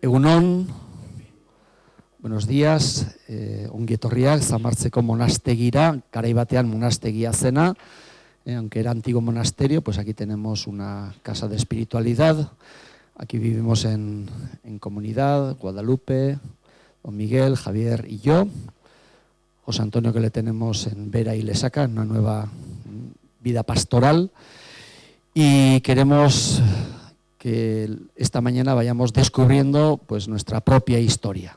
Egunon, buenos días, ongi etorriak Zamartzeko monastegira, garai batean monastegia zena, aunque era antiguo monasterio, pues aquí tenemos una casa de espiritualidad, aquí vivimos en comunidad, Guadalupe, don Miguel, Javier y yo, José Antonio que le tenemos en Vera y Lesaca, en una nueva vida pastoral, y queremos que esta mañana vayamos descubriendo pues nuestra propia historia,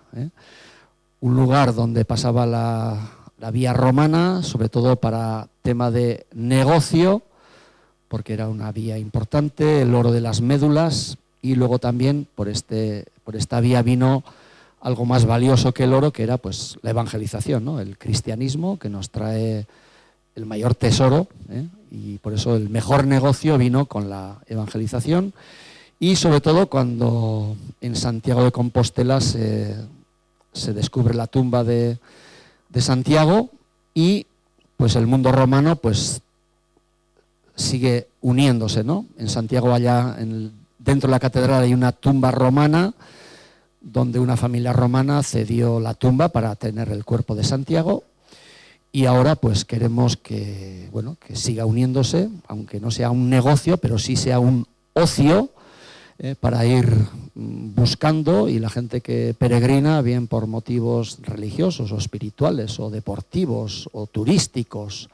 Un lugar donde pasaba la vía romana, sobre todo para tema de negocio, porque era una vía importante, el oro de las médulas, y luego también por esta vía vino algo más valioso que el oro, que era pues la evangelización, ¿no? El cristianismo, que nos trae el mayor tesoro, y por eso el mejor negocio vino con la evangelización. Y sobre todo cuando en Santiago de Compostela se descubre la tumba de Santiago y pues el mundo romano pues sigue uniéndose, ¿no? En Santiago allá dentro de la catedral hay una tumba romana donde una familia romana cedió la tumba para tener el cuerpo de Santiago y ahora pues queremos que siga uniéndose, aunque no sea un negocio, pero sí sea un ocio, para ir buscando, y la gente que peregrina, bien por motivos religiosos o espirituales o deportivos o turísticos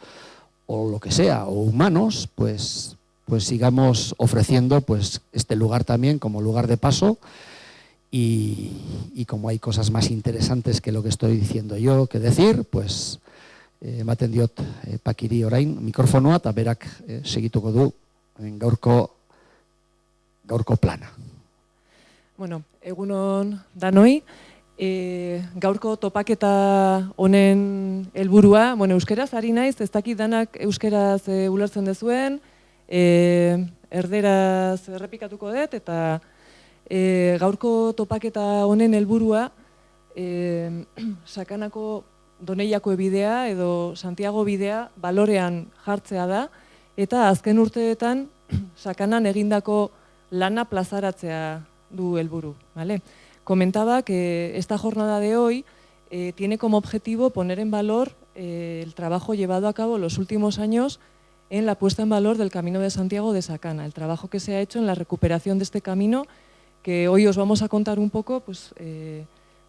o lo que sea, o humanos, pues sigamos ofreciendo pues este lugar también como lugar de paso, y como hay cosas más interesantes que lo que estoy diciendo yo que decir, pues ematen diot Pakiri orain mikrofonoa eta berak segituko du gaurko plana. Bueno, egunon danoi, gaurko topaketa honen helburua, euskeraz ari naiz, ez dakit danak euskeraz ulertzen dezuen, erderaz errepikatuko dut, eta gaurko topaketa honen helburua Sakanako Doneiako bidea edo Santiago bidea balorean jartzea da, eta azken urteetan Sakanan egindako lana plazaratzea du helburu, ¿vale? Comentaba que esta jornada de hoy tiene como objetivo poner en valor el trabajo llevado a cabo los últimos años en la puesta en valor del Camino de Santiago de Sakana, el trabajo que se ha hecho en la recuperación de este camino, que hoy os vamos a contar un poco, pues,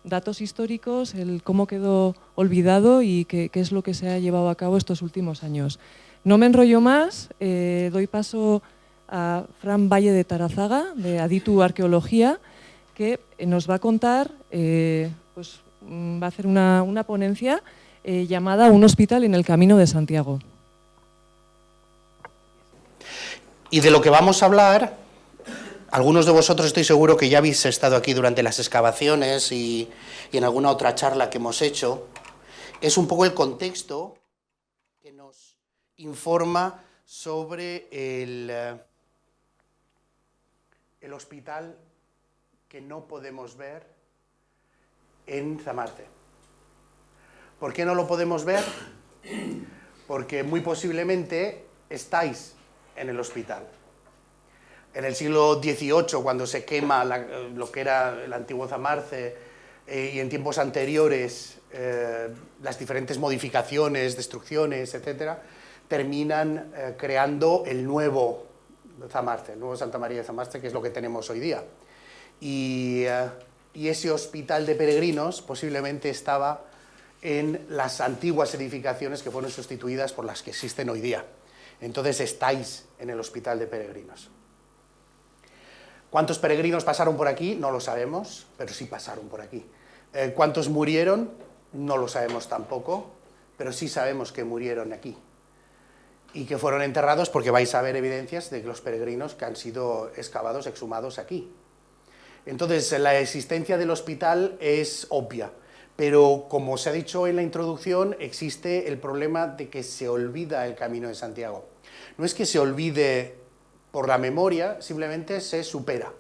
datos históricos, el cómo quedó olvidado y qué es lo que se ha llevado a cabo estos últimos años. No me enrollo más, doy paso a Fran Valle de Tarazaga, de Aditu Arqueología, que nos va a contar, va a hacer una ponencia llamada Un hospital en el Camino de Santiago. Y de lo que vamos a hablar, algunos de vosotros estoy seguro que ya habéis estado aquí durante las excavaciones y en alguna otra charla que hemos hecho, es un poco el contexto que nos informa sobre el hospital que no podemos ver en Zamarce. ¿Por qué no lo podemos ver? Porque muy posiblemente estáis en el hospital. En el siglo XVIII, cuando se quema lo que era el antiguo Zamarce, y en tiempos anteriores las diferentes modificaciones, destrucciones, etcétera, terminan creando el nuevo Zamarce, el nuevo Santa María de Zamarce, que es lo que tenemos hoy día. Y ese hospital de peregrinos posiblemente estaba en las antiguas edificaciones que fueron sustituidas por las que existen hoy día. Entonces estáis en el hospital de peregrinos. ¿Cuántos peregrinos pasaron por aquí? No lo sabemos, pero sí pasaron por aquí. ¿Cuántos murieron? No lo sabemos tampoco, pero sí sabemos que murieron aquí. Y que fueron enterrados porque vais a ver evidencias de los peregrinos que han sido excavados, exhumados aquí. Entonces, la existencia del hospital es obvia, pero como se ha dicho en la introducción, existe el problema de que se olvida el Camino de Santiago. No es que se olvide por la memoria, simplemente se supera.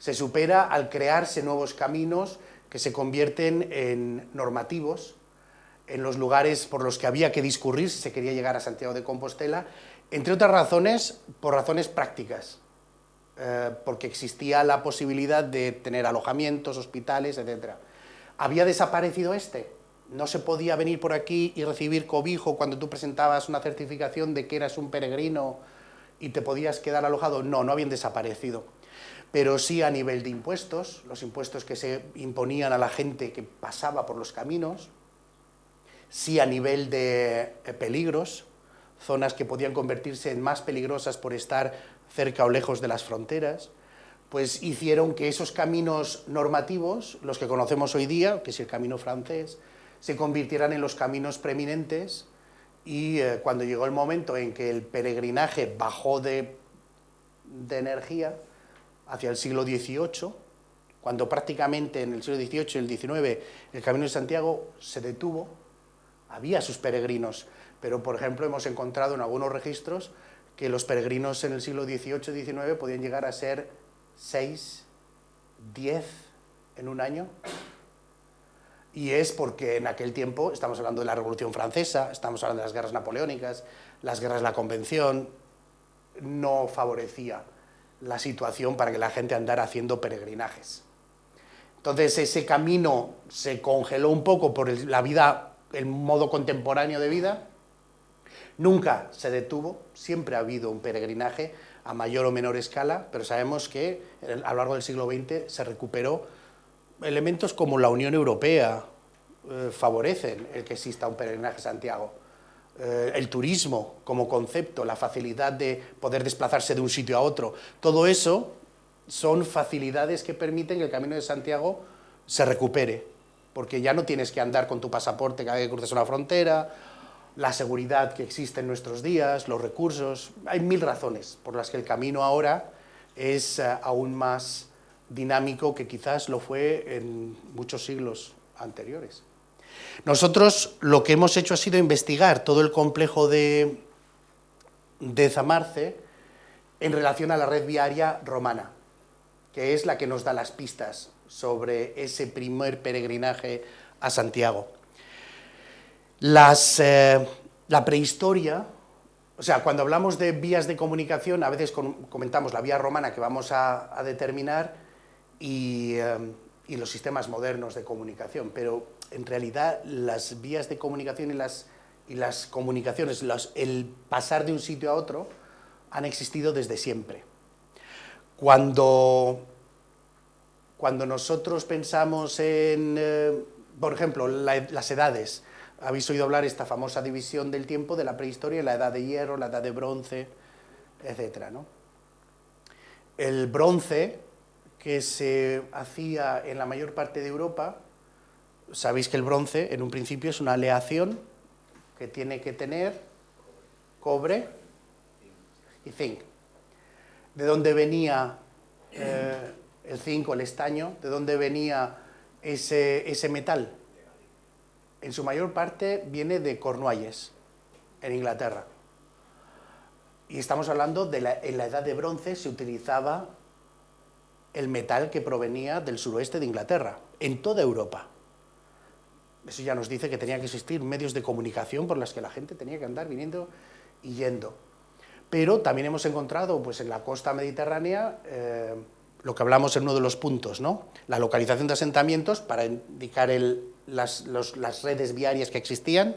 Se supera al crearse nuevos caminos que se convierten en normativos, en los lugares por los que había que discurrir si se quería llegar a Santiago de Compostela, entre otras razones, por razones prácticas. porque existía la posibilidad de tener alojamientos, hospitales, etc. ¿Había desaparecido este? ¿No se podía venir por aquí y recibir cobijo cuando tú presentabas una certificación de que eras un peregrino y te podías quedar alojado? No, no habían desaparecido. Pero sí a nivel de impuestos, los impuestos que se imponían a la gente que pasaba por los caminos, sí a nivel de peligros, zonas que podían convertirse en más peligrosas por estar cerca o lejos de las fronteras, pues hicieron que esos caminos normativos, los que conocemos hoy día, que es el camino francés, se convirtieran en los caminos preeminentes y cuando llegó el momento en que el peregrinaje bajó de energía hacia el siglo XVIII, cuando prácticamente en el siglo XVIII y el XIX el Camino de Santiago se detuvo, había sus peregrinos, pero por ejemplo hemos encontrado en algunos registros que los peregrinos en el siglo XVIII y XIX podían llegar a ser 6, 10 en un año. Y es porque en aquel tiempo, estamos hablando de la Revolución Francesa, estamos hablando de las guerras napoleónicas, las guerras de la Convención, no favorecía la situación para que la gente andara haciendo peregrinajes. Entonces ese camino se congeló un poco por la vida, el modo contemporáneo de vida, nunca se detuvo, siempre ha habido un peregrinaje a mayor o menor escala, pero sabemos que a lo largo del siglo XX se recuperó. Elementos como la Unión Europea favorecen el que exista un peregrinaje a Santiago. El turismo como concepto, la facilidad de poder desplazarse de un sitio a otro, todo eso son facilidades que permiten que el Camino de Santiago se recupere, porque ya no tienes que andar con tu pasaporte cada vez que cruces una frontera, la seguridad que existe en nuestros días, los recursos, hay 1000 razones por las que el camino ahora es aún más dinámico que quizás lo fue en muchos siglos anteriores. Nosotros lo que hemos hecho ha sido investigar todo el complejo de Zamarce en relación a la red viaria romana, que es la que nos da las pistas sobre ese primer peregrinaje a Santiago. La prehistoria, o sea, cuando hablamos de vías de comunicación, a veces comentamos la vía romana que vamos a determinar y los sistemas modernos de comunicación, pero en realidad las vías de comunicación y las comunicaciones, el pasar de un sitio a otro, han existido desde siempre. Cuando nosotros pensamos en, por ejemplo, las edades, habéis oído hablar esta famosa división del tiempo de la prehistoria, la edad de hierro, la edad de bronce, etc., ¿no? El bronce, que se hacía en la mayor parte de Europa, sabéis que el bronce en un principio es una aleación que tiene que tener cobre y zinc. ¿De dónde venía el zinc o el estaño? ¿De dónde venía ese metal? En su mayor parte viene de Cornualles, en Inglaterra. Y estamos hablando en la edad de bronce se utilizaba el metal que provenía del suroeste de Inglaterra, en toda Europa. Eso ya nos dice que tenía que existir medios de comunicación por los que la gente tenía que andar viniendo y yendo. Pero también hemos encontrado pues, en la costa mediterránea lo que hablamos en uno de los puntos, ¿no? La localización de asentamientos para indicar las redes viarias que existían,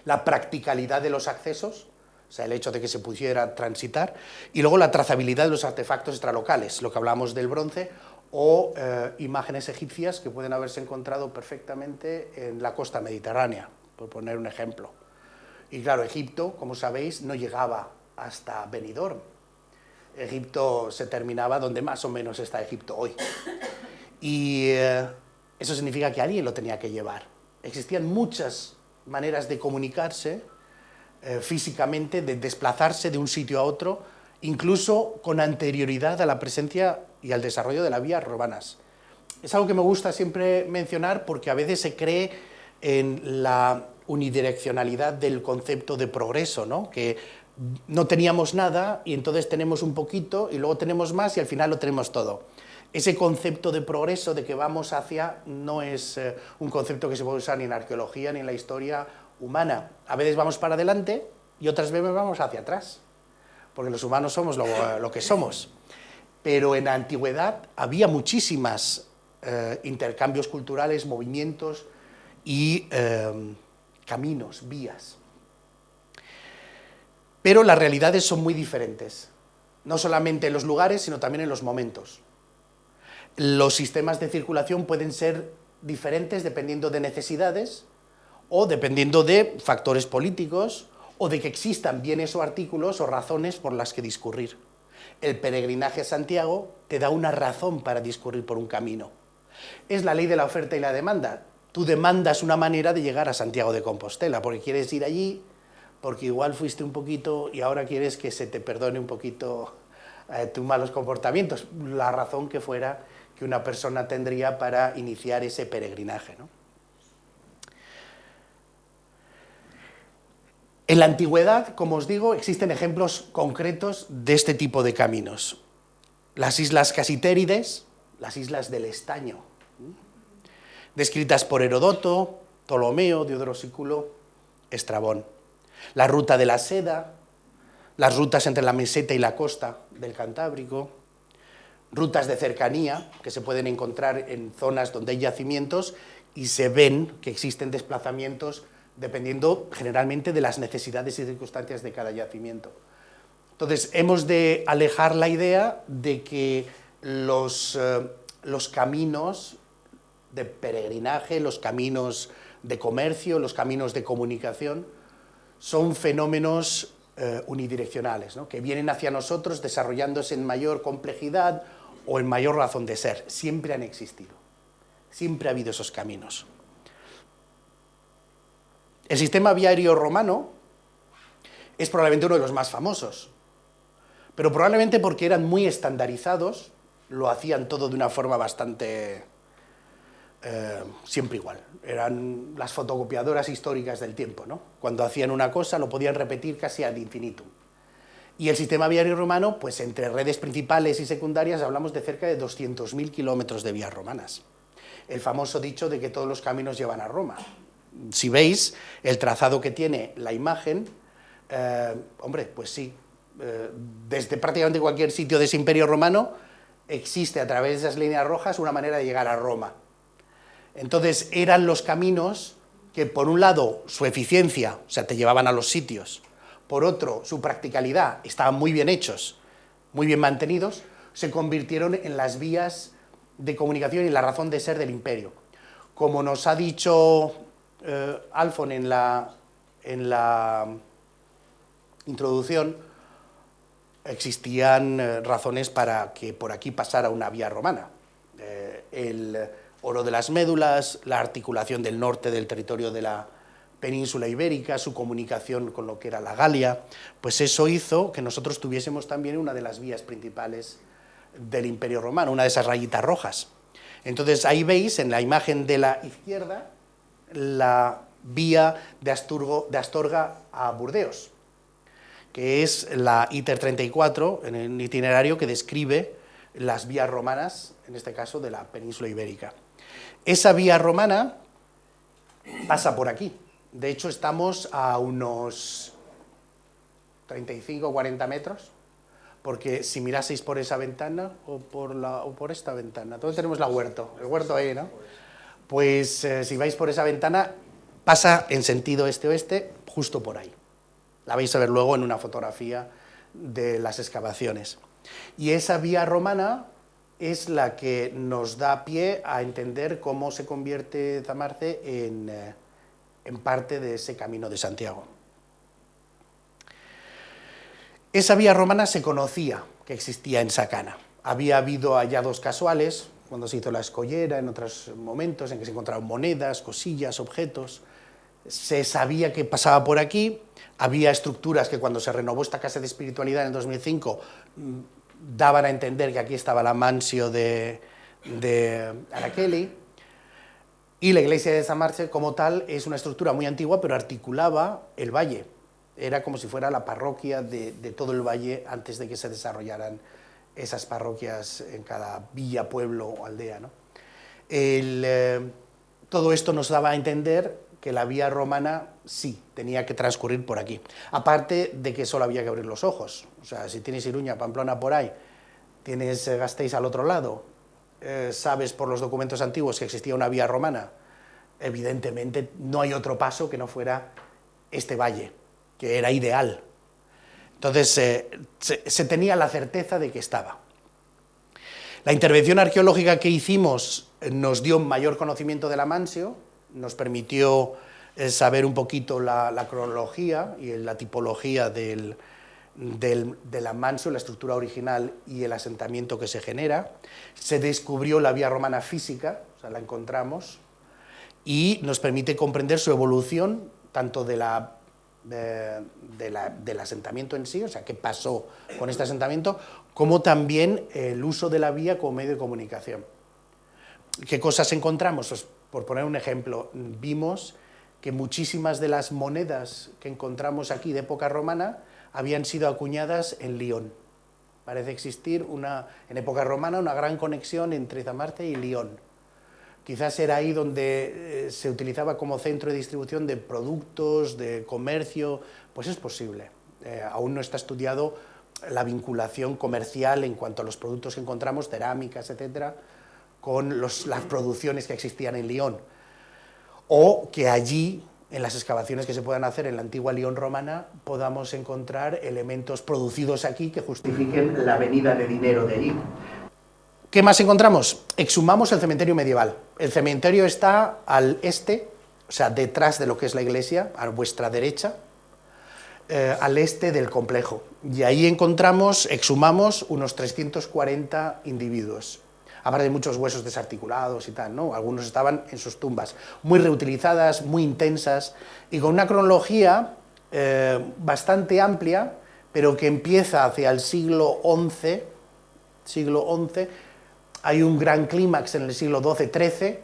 la practicalidad de los accesos, o sea, el hecho de que se pudiera transitar, y luego la trazabilidad de los artefactos extralocales, lo que hablamos del bronce, o imágenes egipcias que pueden haberse encontrado perfectamente en la costa mediterránea, por poner un ejemplo. Y claro, Egipto, como sabéis, no llegaba hasta Benidorm. Egipto se terminaba donde más o menos está Egipto hoy. Y eso significa que alguien lo tenía que llevar. Existían muchas maneras de comunicarse físicamente, de desplazarse de un sitio a otro, incluso con anterioridad a la presencia y al desarrollo de las vías romanas. Es algo que me gusta siempre mencionar porque a veces se cree en la unidireccionalidad del concepto de progreso, ¿no? Que no teníamos nada y entonces tenemos un poquito y luego tenemos más y al final lo tenemos todo. Ese concepto de progreso, de que vamos hacia, no es un concepto que se puede usar ni en arqueología ni en la historia humana. A veces vamos para adelante y otras veces vamos hacia atrás, porque los humanos somos lo que somos. pero en la antigüedad había muchísimas intercambios culturales, movimientos y caminos, vías. Pero las realidades son muy diferentes, no solamente en los lugares, sino también en los momentos. Los sistemas de circulación pueden ser diferentes dependiendo de necesidades o dependiendo de factores políticos o de que existan bienes o artículos o razones por las que discurrir. El peregrinaje a Santiago te da una razón para discurrir por un camino. Es la ley de la oferta y la demanda. Tú demandas una manera de llegar a Santiago de Compostela, porque quieres ir allí, porque igual fuiste un poquito y ahora quieres que se te perdone un poquito tus malos comportamientos, la razón que fuera que una persona tendría para iniciar ese peregrinaje, ¿no? En la antigüedad, como os digo, existen ejemplos concretos de este tipo de caminos. Las islas Casitérides, las islas del estaño, descritas por Herodoto, Ptolomeo, Diodoro Sículo, Estrabón. La ruta de la seda, las rutas entre la meseta y la costa del Cantábrico, rutas de cercanía que se pueden encontrar en zonas donde hay yacimientos y se ven que existen desplazamientos dependiendo generalmente de las necesidades y circunstancias de cada yacimiento. Entonces, hemos de alejar la idea de que los caminos de peregrinaje, los caminos de comercio, los caminos de comunicación, son fenómenos unidireccionales, ¿no? Que vienen hacia nosotros desarrollándose en mayor complejidad o en mayor razón de ser. Siempre han existido, siempre ha habido esos caminos. El sistema viario romano es probablemente uno de los más famosos, pero probablemente porque eran muy estandarizados, lo hacían todo de una forma bastante siempre igual. Eran las fotocopiadoras históricas del tiempo, ¿no? Cuando hacían una cosa lo podían repetir casi ad infinitum. Y el sistema viario romano, pues entre redes principales y secundarias hablamos de cerca de 200.000 kilómetros de vías romanas. El famoso dicho de que todos los caminos llevan a Roma. Si veis el trazado que tiene la imagen, hombre, pues sí, desde prácticamente cualquier sitio de ese imperio romano existe a través de esas líneas rojas una manera de llegar a Roma. Entonces eran los caminos que por un lado su eficiencia, o sea, te llevaban a los sitios, por otro su practicalidad, estaban muy bien hechos, muy bien mantenidos, se convirtieron en las vías de comunicación y la razón de ser del imperio. Como nos ha dicho Alfon en la introducción, existían razones para que por aquí pasara una vía romana. El oro de las médulas, la articulación del norte del territorio de la península ibérica, su comunicación con lo que era la Galia, pues eso hizo que nosotros tuviésemos también una de las vías principales del Imperio Romano, una de esas rayitas rojas. Entonces ahí veis en la imagen de la izquierda la vía de Astorga a Burdeos, que es la ITER 34, en el itinerario que describe las vías romanas, en este caso de la península ibérica. Esa vía romana pasa por aquí. De hecho, estamos a unos 35 o 40 metros, porque si miraseis por esa ventana o por esta ventana, todos tenemos el huerto ahí, ¿no? Pues si vais por esa ventana, pasa en sentido este-oeste, justo por ahí. La vais a ver luego en una fotografía de las excavaciones. Y esa vía romana es la que nos da pie a entender cómo se convierte Zamarce en parte de ese camino de Santiago. Esa vía romana se conocía que existía en Sacana. Había habido hallazgos casuales, cuando se hizo la escollera, en otros momentos en que se encontraron monedas, cosillas, objetos. Se sabía que pasaba por aquí. Había estructuras que cuando se renovó esta Casa de Espiritualidad en el 2005 daban a entender que aquí estaba la mansio de Araqueli. Y la iglesia de Zamarce, como tal, es una estructura muy antigua, pero articulaba el valle. Era como si fuera la parroquia de todo el valle antes de que se desarrollaran esas parroquias en cada villa, pueblo o aldea, ¿no? Todo esto nos daba a entender que la vía romana sí tenía que transcurrir por aquí. Aparte de que solo había que abrir los ojos. O sea, si tienes Iruña, Pamplona por ahí, tienes Gasteiz al otro lado, sabes por los documentos antiguos que existía una vía romana, evidentemente no hay otro paso que no fuera este valle, que era ideal. Entonces se tenía la certeza de que estaba. La intervención arqueológica que hicimos nos dio mayor conocimiento del Amancio, nos permitió saber un poquito la cronología y la tipología del Amancio, la estructura original y el asentamiento que se genera. Se descubrió la vía romana física, o sea, la encontramos, y nos permite comprender su evolución, tanto del asentamiento en sí, o sea, qué pasó con este asentamiento, como también el uso de la vía como medio de comunicación. ¿Qué cosas encontramos? Pues, por poner un ejemplo, vimos que muchísimas de las monedas que encontramos aquí de época romana habían sido acuñadas en Lyon. Parece existir en época romana una gran conexión entre Zamarte y Lyon. Quizás era ahí donde se utilizaba como centro de distribución de productos, de comercio, pues es posible. Aún no está estudiado la vinculación comercial en cuanto a los productos que encontramos, cerámicas, etcétera, con las producciones que existían en Lyon. O que allí, en las excavaciones que se puedan hacer en la antigua Lyon romana, podamos encontrar elementos producidos aquí que justifiquen la venida de dinero de allí. ¿Qué más encontramos? Exhumamos el cementerio medieval. El cementerio está al este, o sea, detrás de lo que es la iglesia, a vuestra derecha, al este del complejo. Y ahí exhumamos unos 340 individuos. Aparte de muchos huesos desarticulados y tal, ¿no? Algunos estaban en sus tumbas, muy reutilizadas, muy intensas, y con una cronología bastante amplia, pero que empieza hacia el siglo XI, hay un gran clímax en el siglo XII-XIII,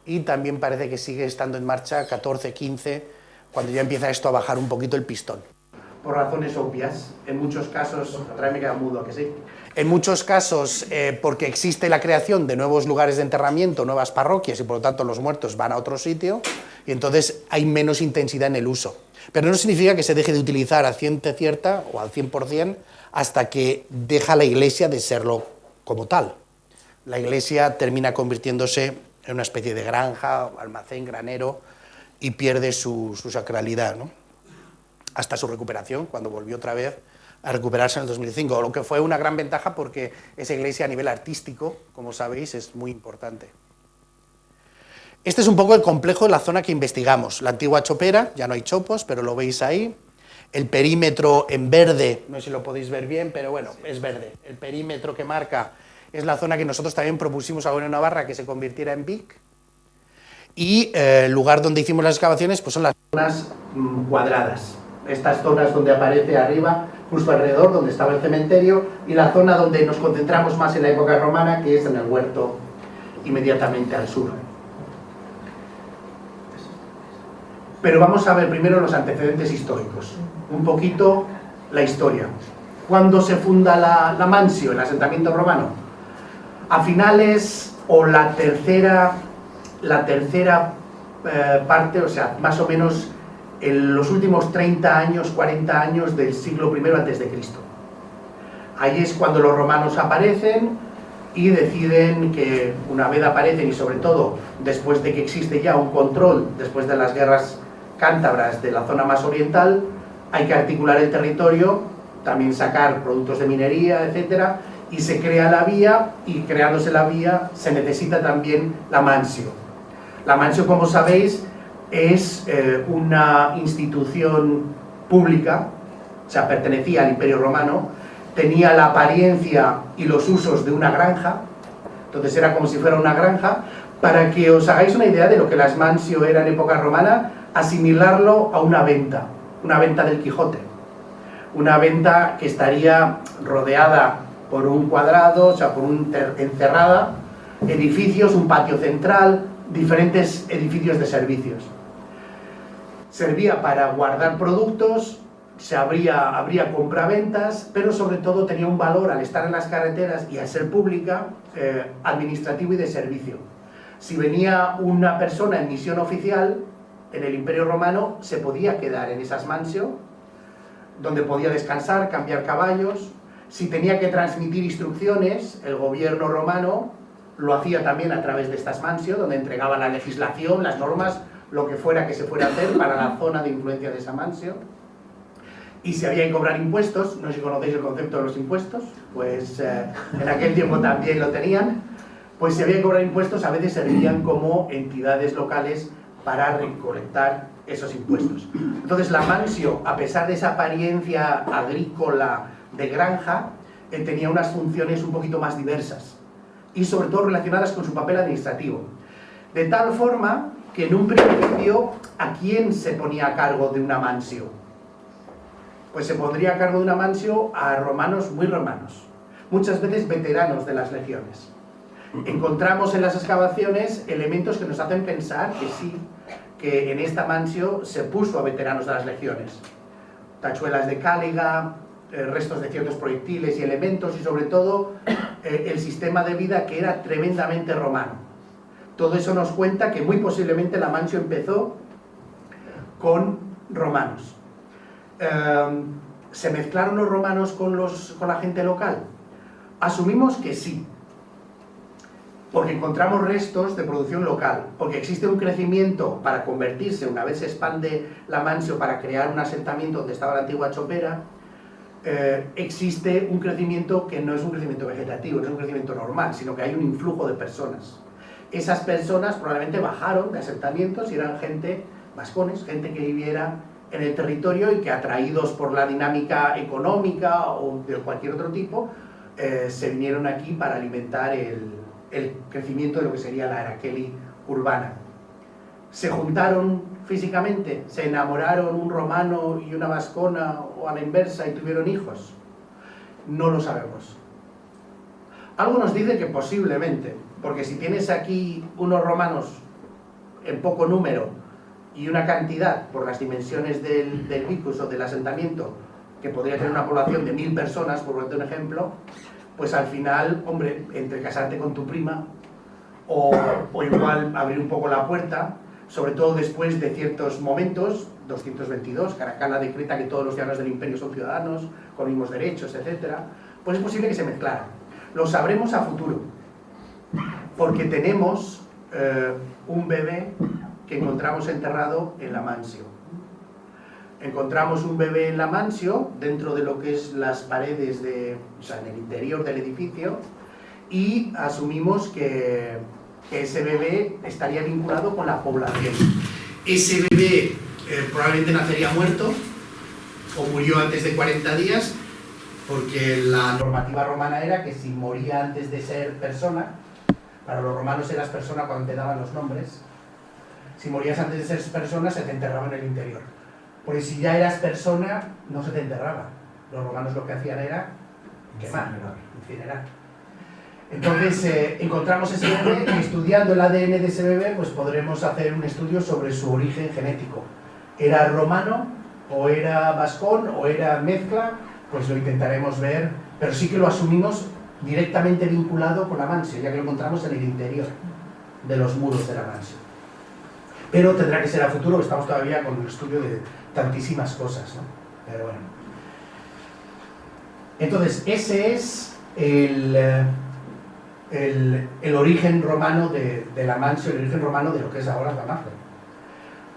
y también parece que sigue estando en marcha XIV-XV, cuando ya empieza esto a bajar un poquito el pistón. Por razones obvias, en muchos casos, otra vez me queda mudo, ¿a que sí? En muchos casos, porque existe la creación de nuevos lugares de enterramiento, nuevas parroquias, y por lo tanto los muertos van a otro sitio, y entonces hay menos intensidad en el uso. Pero no significa que se deje de utilizar a ciencia cierta o al 100% hasta que deja la iglesia de serlo como tal. La iglesia termina convirtiéndose en una especie de granja, almacén, granero, y pierde su sacralidad, ¿no? Hasta su recuperación, cuando volvió otra vez a recuperarse en el 2005, lo que fue una gran ventaja porque esa iglesia a nivel artístico, como sabéis, es muy importante. Este es un poco el complejo de la zona que investigamos. La antigua chopera, ya no hay chopos, pero lo veis ahí. El perímetro en verde, no sé si lo podéis ver bien, pero bueno, es verde. El perímetro que marca es la zona que nosotros también propusimos a Gobierno de Navarra que se convirtiera en BIC. Y el lugar donde hicimos las excavaciones pues son las zonas cuadradas. Estas zonas donde aparece arriba, justo alrededor, donde estaba el cementerio, y la zona donde nos concentramos más en la época romana, que es en el huerto inmediatamente al sur. Pero vamos a ver primero los antecedentes históricos, un poquito la historia. ¿Cuándo se funda la Mansio, el asentamiento romano? A finales o la tercera parte, o sea, más o menos en los últimos 30 años, 40 años del siglo I a.C. Ahí es cuando los romanos aparecen y deciden que, una vez aparecen y sobre todo después de que existe ya un control, después de las guerras cántabras de la zona más oriental, hay que articular el territorio, también sacar productos de minería, etcétera, y se crea la vía, y creándose la vía se necesita también la Mansio. La Mansio, como sabéis, es una institución pública, o sea, pertenecía al Imperio Romano, tenía la apariencia y los usos de una granja, entonces era como si fuera una granja. Para que os hagáis una idea de lo que las Mansio era en época romana, asimilarlo a una venta del Quijote, una venta que estaría rodeada por un cuadrado, o sea, encerrada, edificios, un patio central, diferentes edificios de servicios. Servía para guardar productos, habría compraventas, pero sobre todo tenía un valor, al estar en las carreteras y al ser pública, administrativo y de servicio. Si venía una persona en misión oficial, en el Imperio Romano se podía quedar en esas mansio, donde podía descansar, cambiar caballos, Si tenía que transmitir instrucciones, el gobierno romano lo hacía también a través de estas mansio, donde entregaba la legislación, las normas, lo que fuera que se fuera a hacer para la zona de influencia de esa mansio. Y si había que cobrar impuestos, no sé si conocéis el concepto de los impuestos, pues en aquel tiempo también lo tenían, pues si había que cobrar impuestos a veces servían como entidades locales para recolectar esos impuestos. Entonces la mansio, a pesar de esa apariencia agrícola de granja, tenía unas funciones un poquito más diversas y sobre todo relacionadas con su papel administrativo. De tal forma que en un principio, ¿a quién se ponía a cargo de una mansio? Pues se pondría a cargo de una mansio a romanos muy romanos, muchas veces veteranos de las legiones. Encontramos en las excavaciones elementos que nos hacen pensar que sí, que en esta mansio se puso a veteranos de las legiones. Tachuelas de cáliga, restos de ciertos proyectiles y elementos, y sobre todo el sistema de vida que era tremendamente romano. Todo eso nos cuenta que muy posiblemente la mansio empezó con romanos. ¿Se mezclaron los romanos con la gente local? Asumimos que sí, porque encontramos restos de producción local, porque existe un crecimiento para convertirse, una vez se expande la mansio para crear un asentamiento donde estaba la antigua chopera, existe un crecimiento que no es un crecimiento vegetativo, no es un crecimiento normal, sino que hay un influjo de personas. Esas personas probablemente bajaron de asentamientos y eran gente, vascones, gente que viviera en el territorio y que, atraídos por la dinámica económica o de cualquier otro tipo, se vinieron aquí para alimentar el crecimiento de lo que sería la Heraclea urbana. ¿Se juntaron físicamente? ¿Se enamoraron un romano y una vascona o a la inversa y tuvieron hijos? No lo sabemos. Algo nos dice que posiblemente, porque si tienes aquí unos romanos en poco número y una cantidad por las dimensiones del vicus o del asentamiento, que podría tener una población de 1000 personas, por ponerte un ejemplo, pues al final, hombre, entre casarte con tu prima o igual abrir un poco la puerta, sobre todo después de ciertos momentos, 222, Caracalla decreta que todos los ciudadanos del imperio son ciudadanos, con mismos derechos, etc., pues es posible que se mezclaran. Lo sabremos a futuro, porque tenemos un bebé que encontramos enterrado en la mansio. Encontramos un bebé en la mansio, dentro de lo que es las paredes, o sea, en el interior del edificio, y asumimos que ese bebé estaría vinculado con la población. Ese bebé probablemente nacería muerto, o murió antes de 40 días, porque la normativa romana era que si moría antes de ser persona, para los romanos eras persona cuando te daban los nombres, si morías antes de ser persona se te enterraba en el interior. Porque si ya eras persona, no se te enterraba. Los romanos lo que hacían era quemar, incinerar. Entonces encontramos ese bebé y, estudiando el ADN de ese bebé, pues podremos hacer un estudio sobre su origen genético. ¿Era romano? ¿O era vascón? ¿O era mezcla? Pues lo intentaremos ver, pero sí que lo asumimos directamente vinculado con la mansio, ya que lo encontramos en el interior de los muros de la mansio. Pero tendrá que ser a futuro, estamos todavía con el estudio de tantísimas cosas, ¿no? Pero bueno. Entonces, ese es el origen romano de la mansio, el origen romano de lo que es ahora Damasco.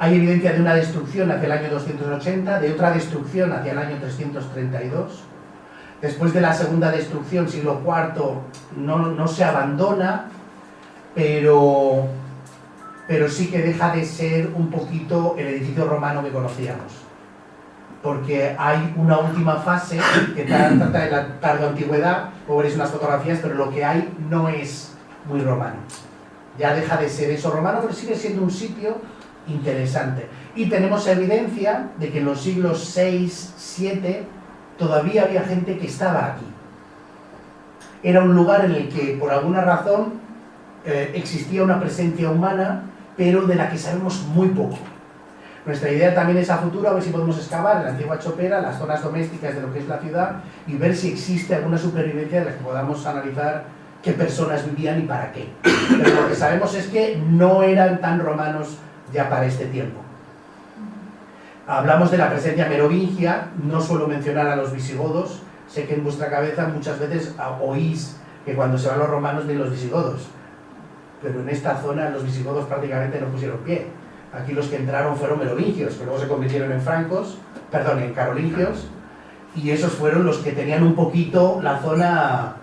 Hay evidencia de una destrucción hacia el año 280, de otra destrucción hacia el año 332. Después de la segunda destrucción, siglo IV, no se abandona, pero sí que deja de ser un poquito el edificio romano que conocíamos. Porque hay una última fase que trata de la tardoantigüedad, o veréis unas fotografías, pero lo que hay no es muy romano. Ya deja de ser eso romano, pero sigue siendo un sitio interesante. Y tenemos evidencia de que en los siglos VI, VII todavía había gente que estaba aquí. Era un lugar en el que por alguna razón existía una presencia humana, pero de la que sabemos muy poco. Nuestra idea también es a futuro a ver si podemos excavar en la antigua chopera, las zonas domésticas de lo que es la ciudad, y ver si existe alguna supervivencia de la que podamos analizar qué personas vivían y para qué. Pero lo que sabemos es que no eran tan romanos ya para este tiempo. Hablamos de la presencia merovingia, no suelo mencionar a los visigodos, Sé que en vuestra cabeza muchas veces oís que cuando se van los romanos vienen los visigodos, pero en esta zona los visigodos prácticamente no pusieron pie. Aquí los que entraron fueron merovingios, que luego se convirtieron en en carolingios, y esos fueron los que tenían un poquito la zona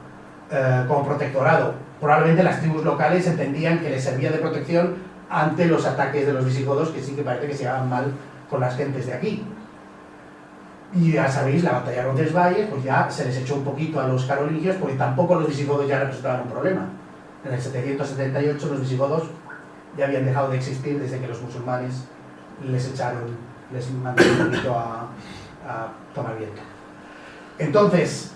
como protectorado. Probablemente las tribus locales entendían que les servía de protección ante los ataques de los visigodos, que sí que parece que se llevaban mal con las gentes de aquí. Y ya sabéis, la batalla de Roncesvalles, pues ya se les echó un poquito a los carolingios, porque tampoco los visigodos ya representaban un problema. En el 778 los visigodos ya habían dejado de existir desde que los musulmanes les mandaron un poquito a tomar viento. Entonces,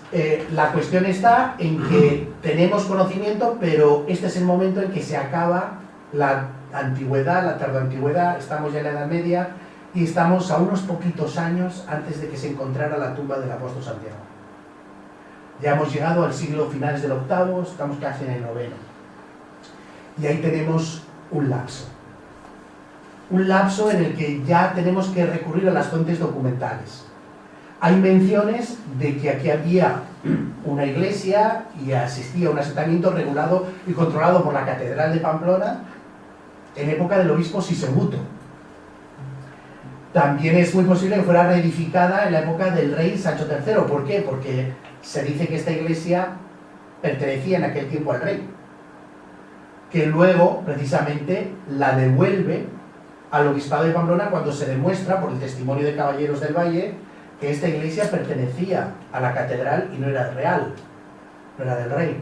la cuestión está en que tenemos conocimiento, pero este es el momento en que se acaba la antigüedad, la tardoantigüedad, estamos ya en la Edad Media y estamos a unos poquitos años antes de que se encontrara la tumba del apóstol Santiago. Ya hemos llegado al siglo finales del octavo, estamos casi en el noveno. Y ahí tenemos un lapso. Un lapso en el que ya tenemos que recurrir a las fuentes documentales. Hay menciones de que aquí había una iglesia y asistía a un asentamiento regulado y controlado por la Catedral de Pamplona en época del obispo Sisebuto. También es muy posible que fuera reedificada en la época del rey Sancho III. ¿Por qué? Porque se dice que esta iglesia pertenecía en aquel tiempo al rey, que luego precisamente la devuelve al obispado de Pamplona cuando se demuestra por el testimonio de caballeros del Valle que esta iglesia pertenecía a la catedral y no era real, no era del rey.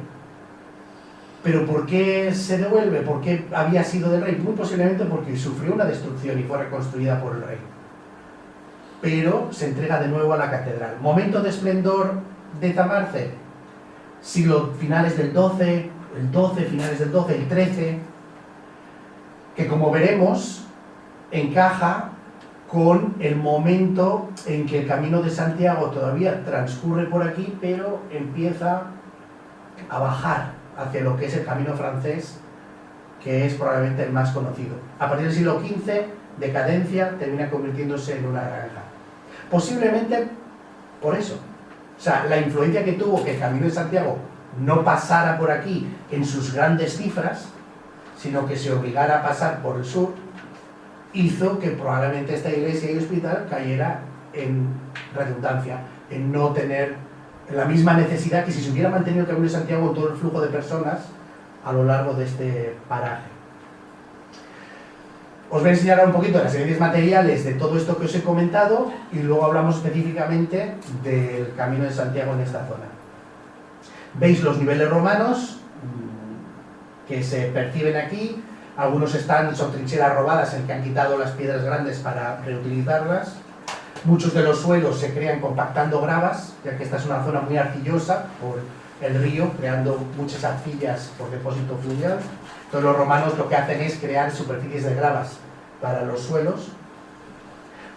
¿Pero por qué se devuelve? ¿Por qué había sido del rey? Muy posiblemente porque sufrió una destrucción y fue reconstruida por el rey. Pero se entrega de nuevo a la catedral. Momento de esplendor de Zamarce, siglo finales del 12, finales del 12, el 13, que como veremos encaja con el momento en que el Camino de Santiago todavía transcurre por aquí, pero empieza a bajar hacia lo que es el camino francés, que es probablemente el más conocido. A partir del siglo XV, decadencia, termina convirtiéndose en una granja. Posiblemente por eso. O sea, la influencia que tuvo que el Camino de Santiago no pasara por aquí en sus grandes cifras, sino que se obligara a pasar por el sur, hizo que probablemente esta iglesia y hospital cayera en redundancia, en no tener la misma necesidad que si se hubiera mantenido el Camino de Santiago con todo el flujo de personas a lo largo de este paraje. Os voy a enseñar un poquito las evidencias materiales de todo esto que os he comentado y luego hablamos específicamente del Camino de Santiago en esta zona. Veis los niveles romanos que se perciben aquí. Algunos son trincheras robadas en que han quitado las piedras grandes para reutilizarlas. Muchos de los suelos se crean compactando gravas, ya que esta es una zona muy arcillosa por el río, creando muchas arcillas por depósito fluvial. Entonces los romanos lo que hacen es crear superficies de gravas para los suelos.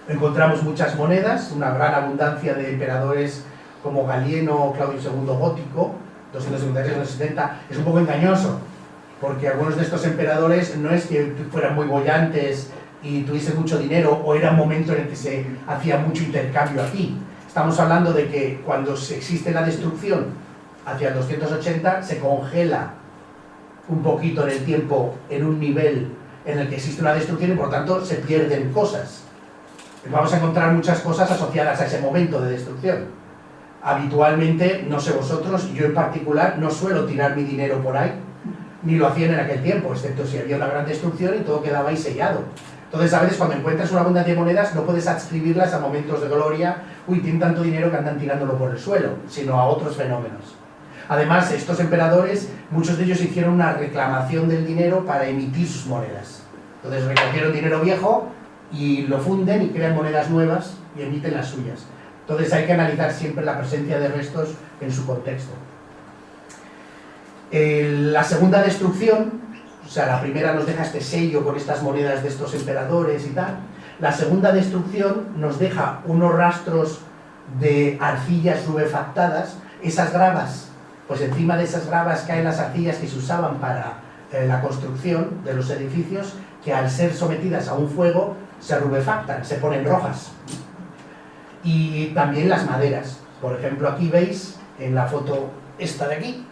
Encontramos muchas monedas, una gran abundancia de emperadores como Galieno o Claudio II Gótico, 250-270. Es un poco engañoso, porque algunos de estos emperadores no es que fueran muy bollantes y tuviesen mucho dinero, o era un momento en el que se hacía mucho intercambio aquí. Estamos hablando de que cuando existe la destrucción hacia el 280 se congela un poquito en el tiempo en un nivel en el que existe una destrucción y por tanto se pierden cosas. Vamos a encontrar muchas cosas asociadas a ese momento de destrucción. Habitualmente, no sé vosotros, yo en particular no suelo tirar mi dinero por ahí, ni lo hacían en aquel tiempo, excepto si había una gran destrucción y todo quedaba ahí sellado. Entonces a veces cuando encuentras una abundancia de monedas no puedes adscribirlas a momentos de gloria, uy, tienen tanto dinero que andan tirándolo por el suelo, sino a otros fenómenos. Además, estos emperadores, muchos de ellos hicieron una reclamación del dinero para emitir sus monedas. Entonces recogieron dinero viejo y lo funden y crean monedas nuevas y emiten las suyas. Entonces hay que analizar siempre la presencia de restos en su contexto. La segunda destrucción, o sea, la primera nos deja este sello con estas monedas de estos emperadores y tal. La segunda destrucción nos deja unos rastros de arcillas rubefactadas. Esas gravas, pues encima de esas gravas caen las arcillas que se usaban para la construcción de los edificios, que al ser sometidas a un fuego se rubefactan, se ponen rojas. Y también las maderas. Por ejemplo, aquí veis, en la foto esta de aquí,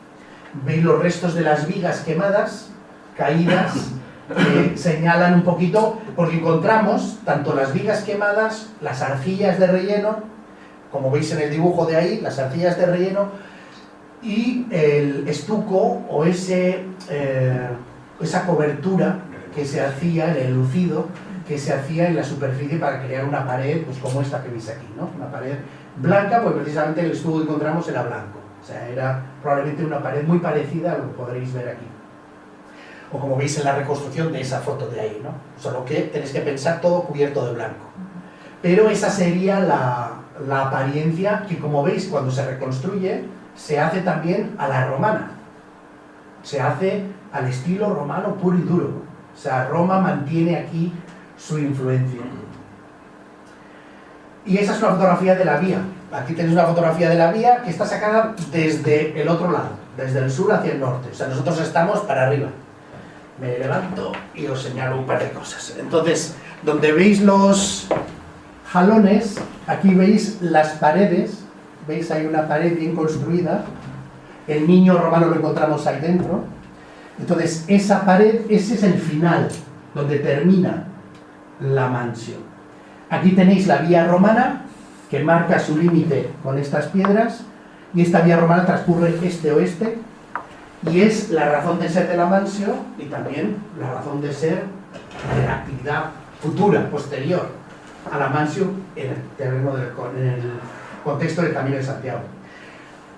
veis los restos de las vigas quemadas, caídas, que señalan un poquito, porque encontramos tanto las vigas quemadas, las arcillas de relleno, como veis en el dibujo de ahí, las arcillas de relleno, y el estuco o esa cobertura que se hacía, el enlucido, que se hacía en la superficie para crear una pared, pues como esta que veis aquí, ¿no? Una pared blanca, pues precisamente el estuco que encontramos era blanco. O sea, era probablemente una pared muy parecida a lo que podréis ver aquí. O como veis en la reconstrucción de esa foto de ahí, ¿no? Solo que tenéis que pensar todo cubierto de blanco. Pero esa sería la apariencia que, como veis, cuando se reconstruye, se hace también a la romana. Se hace al estilo romano puro y duro. O sea, Roma mantiene aquí su influencia. Y esa es una fotografía de la vía. Aquí tenéis una fotografía de la vía que está sacada desde el otro lado, desde el sur hacia el norte. O sea, nosotros estamos para arriba. Me levanto y os señalo un par de cosas. Entonces, donde veis los jalones, aquí veis las paredes. ¿Veis? Hay una pared bien construida. El niño romano lo encontramos ahí dentro. Entonces, esa pared, ese es el final, donde termina la mansión. Aquí tenéis la vía romana, que marca su límite con estas piedras, y esta vía romana transcurre este-oeste, y es la razón de ser de la mansión, y también la razón de ser de la actividad futura, posterior a la mansión, en el terreno en el contexto del Camino de Santiago.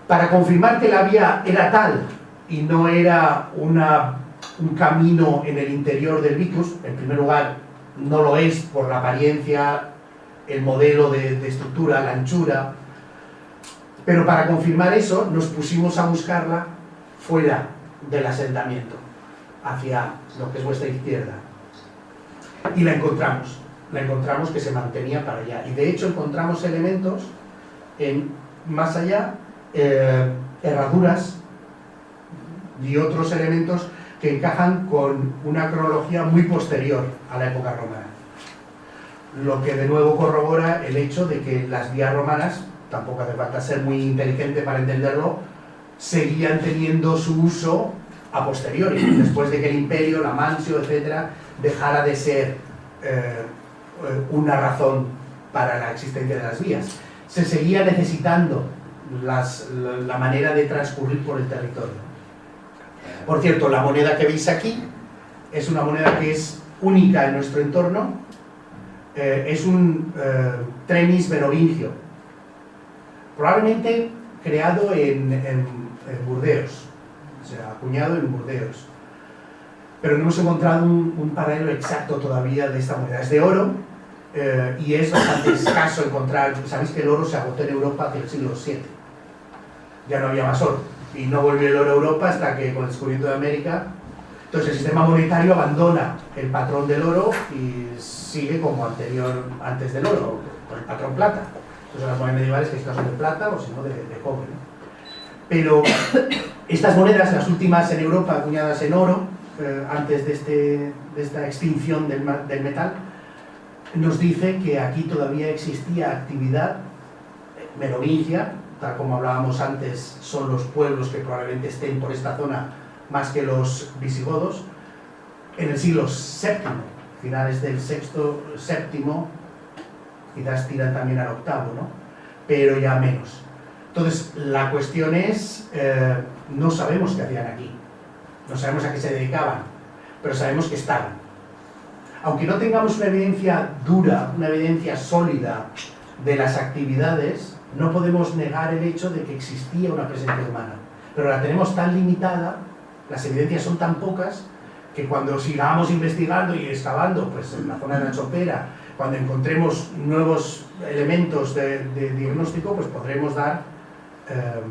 Para confirmar que la vía era tal, y no era un camino en el interior del Vicus, en primer lugar, no lo es por la apariencia, el modelo de estructura, la anchura, pero para confirmar eso nos pusimos a buscarla fuera del asentamiento, hacia lo que es vuestra izquierda, y la encontramos que se mantenía para allá, y de hecho encontramos elementos más allá, herraduras y otros elementos que encajan con una cronología muy posterior a la época romana. Lo que de nuevo corrobora el hecho de que las vías romanas, tampoco hace falta ser muy inteligente para entenderlo, seguían teniendo su uso a posteriori, después de que el imperio, la mansio, etcétera, dejara de ser una razón para la existencia de las vías. Se seguía necesitando la manera de transcurrir por el territorio. Por cierto, la moneda que veis aquí es una moneda que es única en nuestro entorno. Es un trenis merovingio, probablemente creado en Burdeos, o sea, acuñado en Burdeos. Pero no hemos encontrado un paralelo exacto todavía de esta moneda. Es de oro y es bastante escaso encontrar. Sabéis que el oro se agotó en Europa hacia el siglo VII. Ya no había más oro. Y no volvió el oro a Europa hasta que con el descubrimiento de América. Entonces el sistema monetario abandona el patrón del oro y sigue como antes del oro, con el patrón plata. Entonces son las monedas medievales que son de plata o si no de cobre, ¿no? Pero estas monedas, las últimas en Europa acuñadas en oro, antes de esta extinción del metal, nos dice que aquí todavía existía actividad merovingia, tal como hablábamos antes, son los pueblos que probablemente estén por esta zona más que los visigodos, en el siglo VII, finales del sexto, séptimo, quizás tiran también al octavo, ¿no? Pero ya menos. Entonces, la cuestión es, no sabemos qué hacían aquí, no sabemos a qué se dedicaban, pero sabemos que estaban. Aunque no tengamos una evidencia dura, una evidencia sólida de las actividades, no podemos negar el hecho de que existía una presencia humana. Pero la tenemos tan limitada, las evidencias son tan pocas, que cuando sigamos investigando y excavando, pues en la zona de la Chopera, cuando encontremos nuevos elementos de diagnóstico, pues podremos dar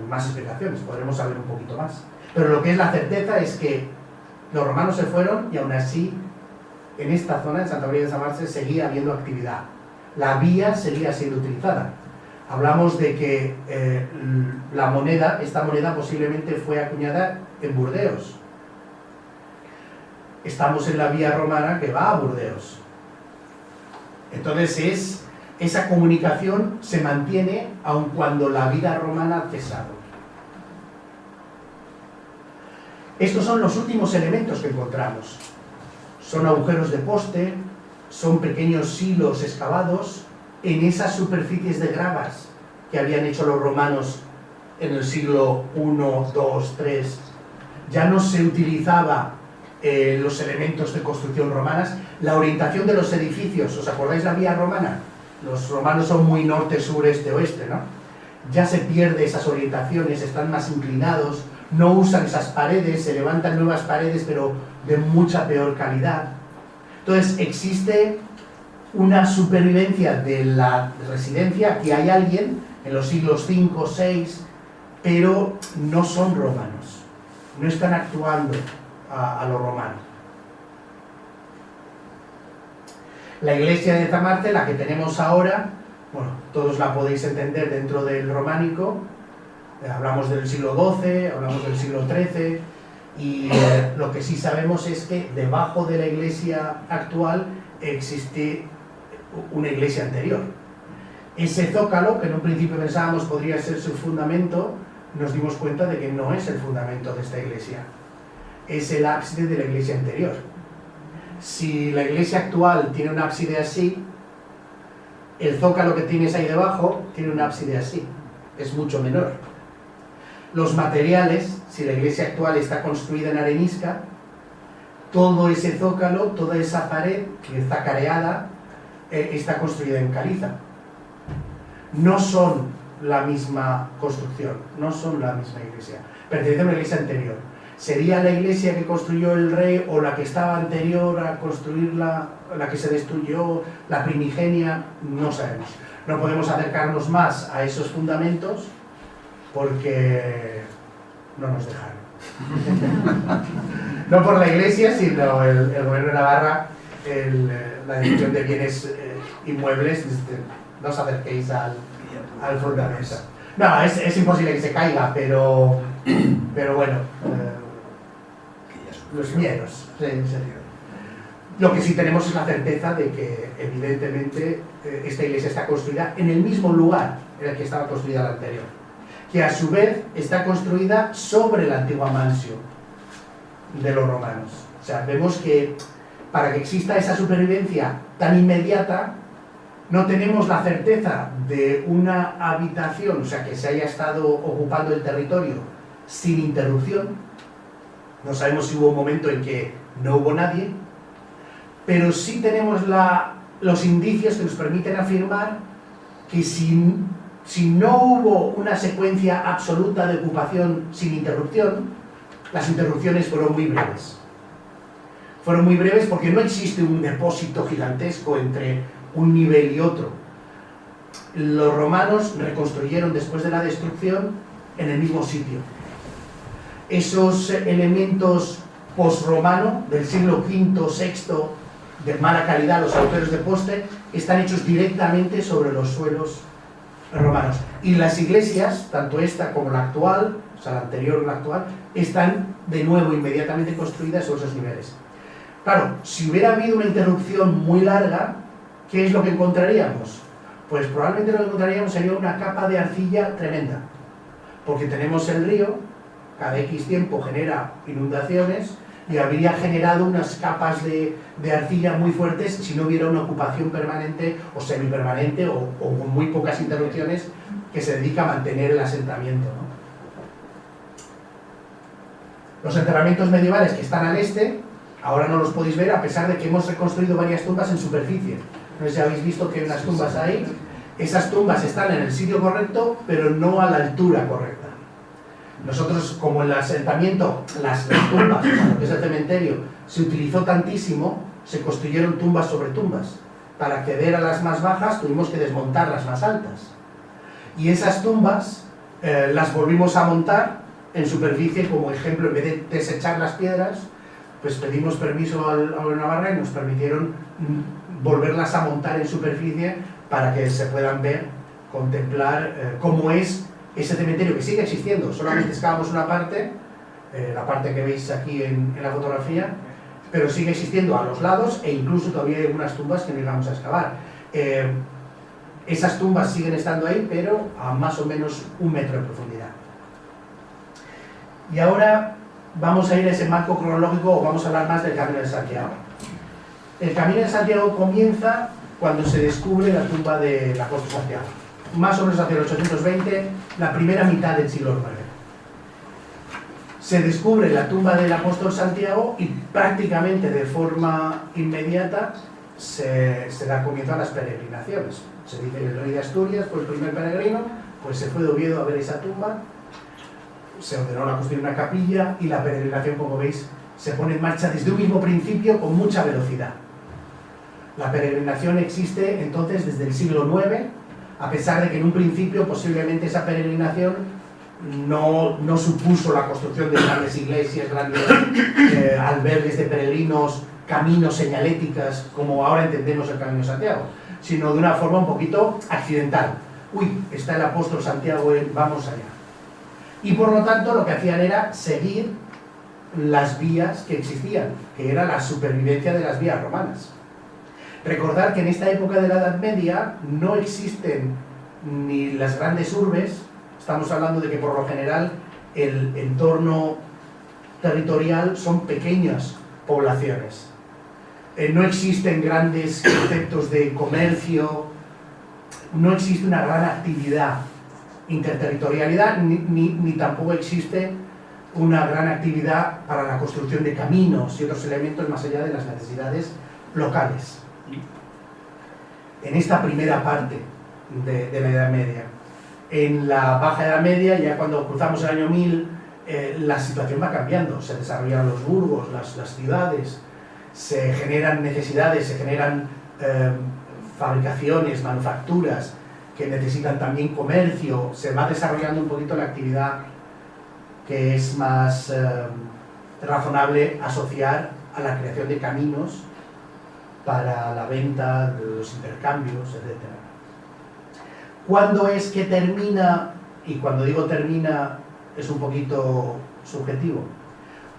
más explicaciones, podremos saber un poquito más. Pero lo que es la certeza es que los romanos se fueron y aún así en esta zona, en Santa María de San Marce, seguía habiendo actividad. La vía seguía siendo utilizada. Hablamos de que esta moneda posiblemente fue acuñada en Burdeos. Estamos en la vía romana que va a Burdeos. Entonces esa comunicación se mantiene aun cuando la vida romana ha cesado. Estos son los últimos elementos que encontramos. Son agujeros de poste, son pequeños silos excavados en esas superficies de gravas que habían hecho los romanos en el siglo I, II, III. Ya no se utilizaba los elementos de construcción romanas. La orientación de los edificios, ¿os acordáis la vía romana? Los romanos son muy norte, sur, este, oeste, ¿no? Ya se pierde esas orientaciones, están más inclinados, no usan esas paredes, se levantan nuevas paredes, pero de mucha peor calidad. Entonces, existe una supervivencia de la residencia, que hay alguien en los siglos V, VI, pero no son romanos, no están actuando a lo romano. La iglesia de Zamarte, la que tenemos ahora, bueno, todos la podéis entender dentro del románico, hablamos del siglo XII, hablamos del siglo XIII, y lo que sí sabemos es que debajo de la iglesia actual existe una iglesia anterior. Ese zócalo, que en un principio pensábamos podría ser su fundamento, nos dimos cuenta de que no es el fundamento de esta iglesia, es el ábside de la iglesia anterior. Si la iglesia actual tiene un ábside así, el zócalo que tienes ahí debajo tiene un ábside así, es mucho menor. Los materiales, si la iglesia actual está construida en arenisca, todo ese zócalo, toda esa pared que está careada, está construida en caliza. No son la misma construcción, no son la misma iglesia, pertenecen a una iglesia anterior. ¿Sería la iglesia que construyó el rey o la que estaba anterior a construirla, la que se destruyó, la primigenia? No sabemos. No podemos acercarnos más a esos fundamentos porque no nos dejaron. No por la iglesia, sino el gobierno de Navarra, la Dirección de Bienes Inmuebles, no os acerquéis al fundamento. No, es imposible que se caiga, pero bueno, los miedos, en serio. Lo que sí tenemos es la certeza de que, evidentemente, esta iglesia está construida en el mismo lugar en el que estaba construida la anterior, que a su vez está construida sobre la antigua mansio de los romanos. O sea, vemos que para que exista esa supervivencia tan inmediata, no tenemos la certeza de una habitación, o sea, que se haya estado ocupando el territorio sin interrupción. No sabemos si hubo un momento en que no hubo nadie, pero sí tenemos los indicios que nos permiten afirmar que si no hubo una secuencia absoluta de ocupación sin interrupción, las interrupciones fueron muy breves. Fueron muy breves porque no existe un depósito gigantesco entre un nivel y otro. Los romanos reconstruyeron después de la destrucción en el mismo sitio. Esos elementos post-romano del siglo V, VI, de mala calidad, los agujeros de poste, están hechos directamente sobre los suelos romanos. Y las iglesias, tanto esta como la actual, o sea, la anterior y la actual, están de nuevo inmediatamente construidas sobre esos niveles. Claro, si hubiera habido una interrupción muy larga, ¿qué es lo que encontraríamos? Pues probablemente lo que encontraríamos sería una capa de arcilla tremenda, porque tenemos el río, cada X tiempo genera inundaciones y habría generado unas capas de arcilla muy fuertes si no hubiera una ocupación permanente o semipermanente o con muy pocas interrupciones que se dedica a mantener el asentamiento, ¿no? Los enterramientos medievales que están al este, ahora no los podéis ver a pesar de que hemos reconstruido varias tumbas en superficie. No sé si habéis visto que hay unas tumbas ahí. Esas tumbas están en el sitio correcto, pero no a la altura correcta. Nosotros, como el asentamiento, las tumbas, lo que es el cementerio, se utilizó tantísimo, se construyeron tumbas sobre tumbas. Para acceder a las más bajas tuvimos que desmontar las más altas. Y esas tumbas las volvimos a montar en superficie, como ejemplo, en vez de desechar las piedras, pues pedimos permiso al Navarra y nos permitieron volverlas a montar en superficie para que se puedan ver, contemplar cómo es ese cementerio que sigue existiendo. Solamente excavamos una parte, la parte que veis aquí en la fotografía, pero sigue existiendo a los lados e incluso todavía hay algunas tumbas que no llegamos a excavar. Esas tumbas siguen estando ahí, pero a más o menos 1 metro de profundidad. Y ahora vamos a ir a ese marco cronológico, o vamos a hablar más del Camino de Santiago. El Camino de Santiago comienza cuando se descubre la tumba del apóstol Santiago, más o menos hacia el 820, la primera mitad del siglo IX. Se descubre la tumba del apóstol Santiago y prácticamente de forma inmediata se da comienzo a las peregrinaciones. Se dice que el rey de Asturias fue el primer peregrino, pues se fue de Oviedo a ver esa tumba, se ordenó a construir una capilla y la peregrinación, como veis, se pone en marcha desde un mismo principio con mucha velocidad. La peregrinación existe entonces desde el siglo IX, a pesar de que en un principio posiblemente esa peregrinación no supuso la construcción de grandes iglesias, grandes albergues de peregrinos, caminos, señaléticas, como ahora entendemos el Camino de Santiago, sino de una forma un poquito accidental. Uy, está el apóstol Santiago, vamos allá. Y por lo tanto lo que hacían era seguir las vías que existían, que era la supervivencia de las vías romanas. Recordar que en esta época de la Edad Media no existen ni las grandes urbes. Estamos hablando de que por lo general el entorno territorial son pequeñas poblaciones. No existen grandes conceptos de comercio, no existe una gran actividad, interterritorialidad, ni tampoco existe una gran actividad para la construcción de caminos y otros elementos más allá de las necesidades locales. En esta primera parte de la Edad Media. En la Baja Edad Media, ya cuando cruzamos el año 1000, la situación va cambiando. Se desarrollan los burgos, las ciudades, se generan necesidades, se generan fabricaciones, manufacturas que necesitan también comercio. Se va desarrollando un poquito la actividad que es más razonable asociar a la creación de caminos para la venta, de los intercambios, etc. ¿Cuándo es que termina? Y cuando digo termina es un poquito subjetivo.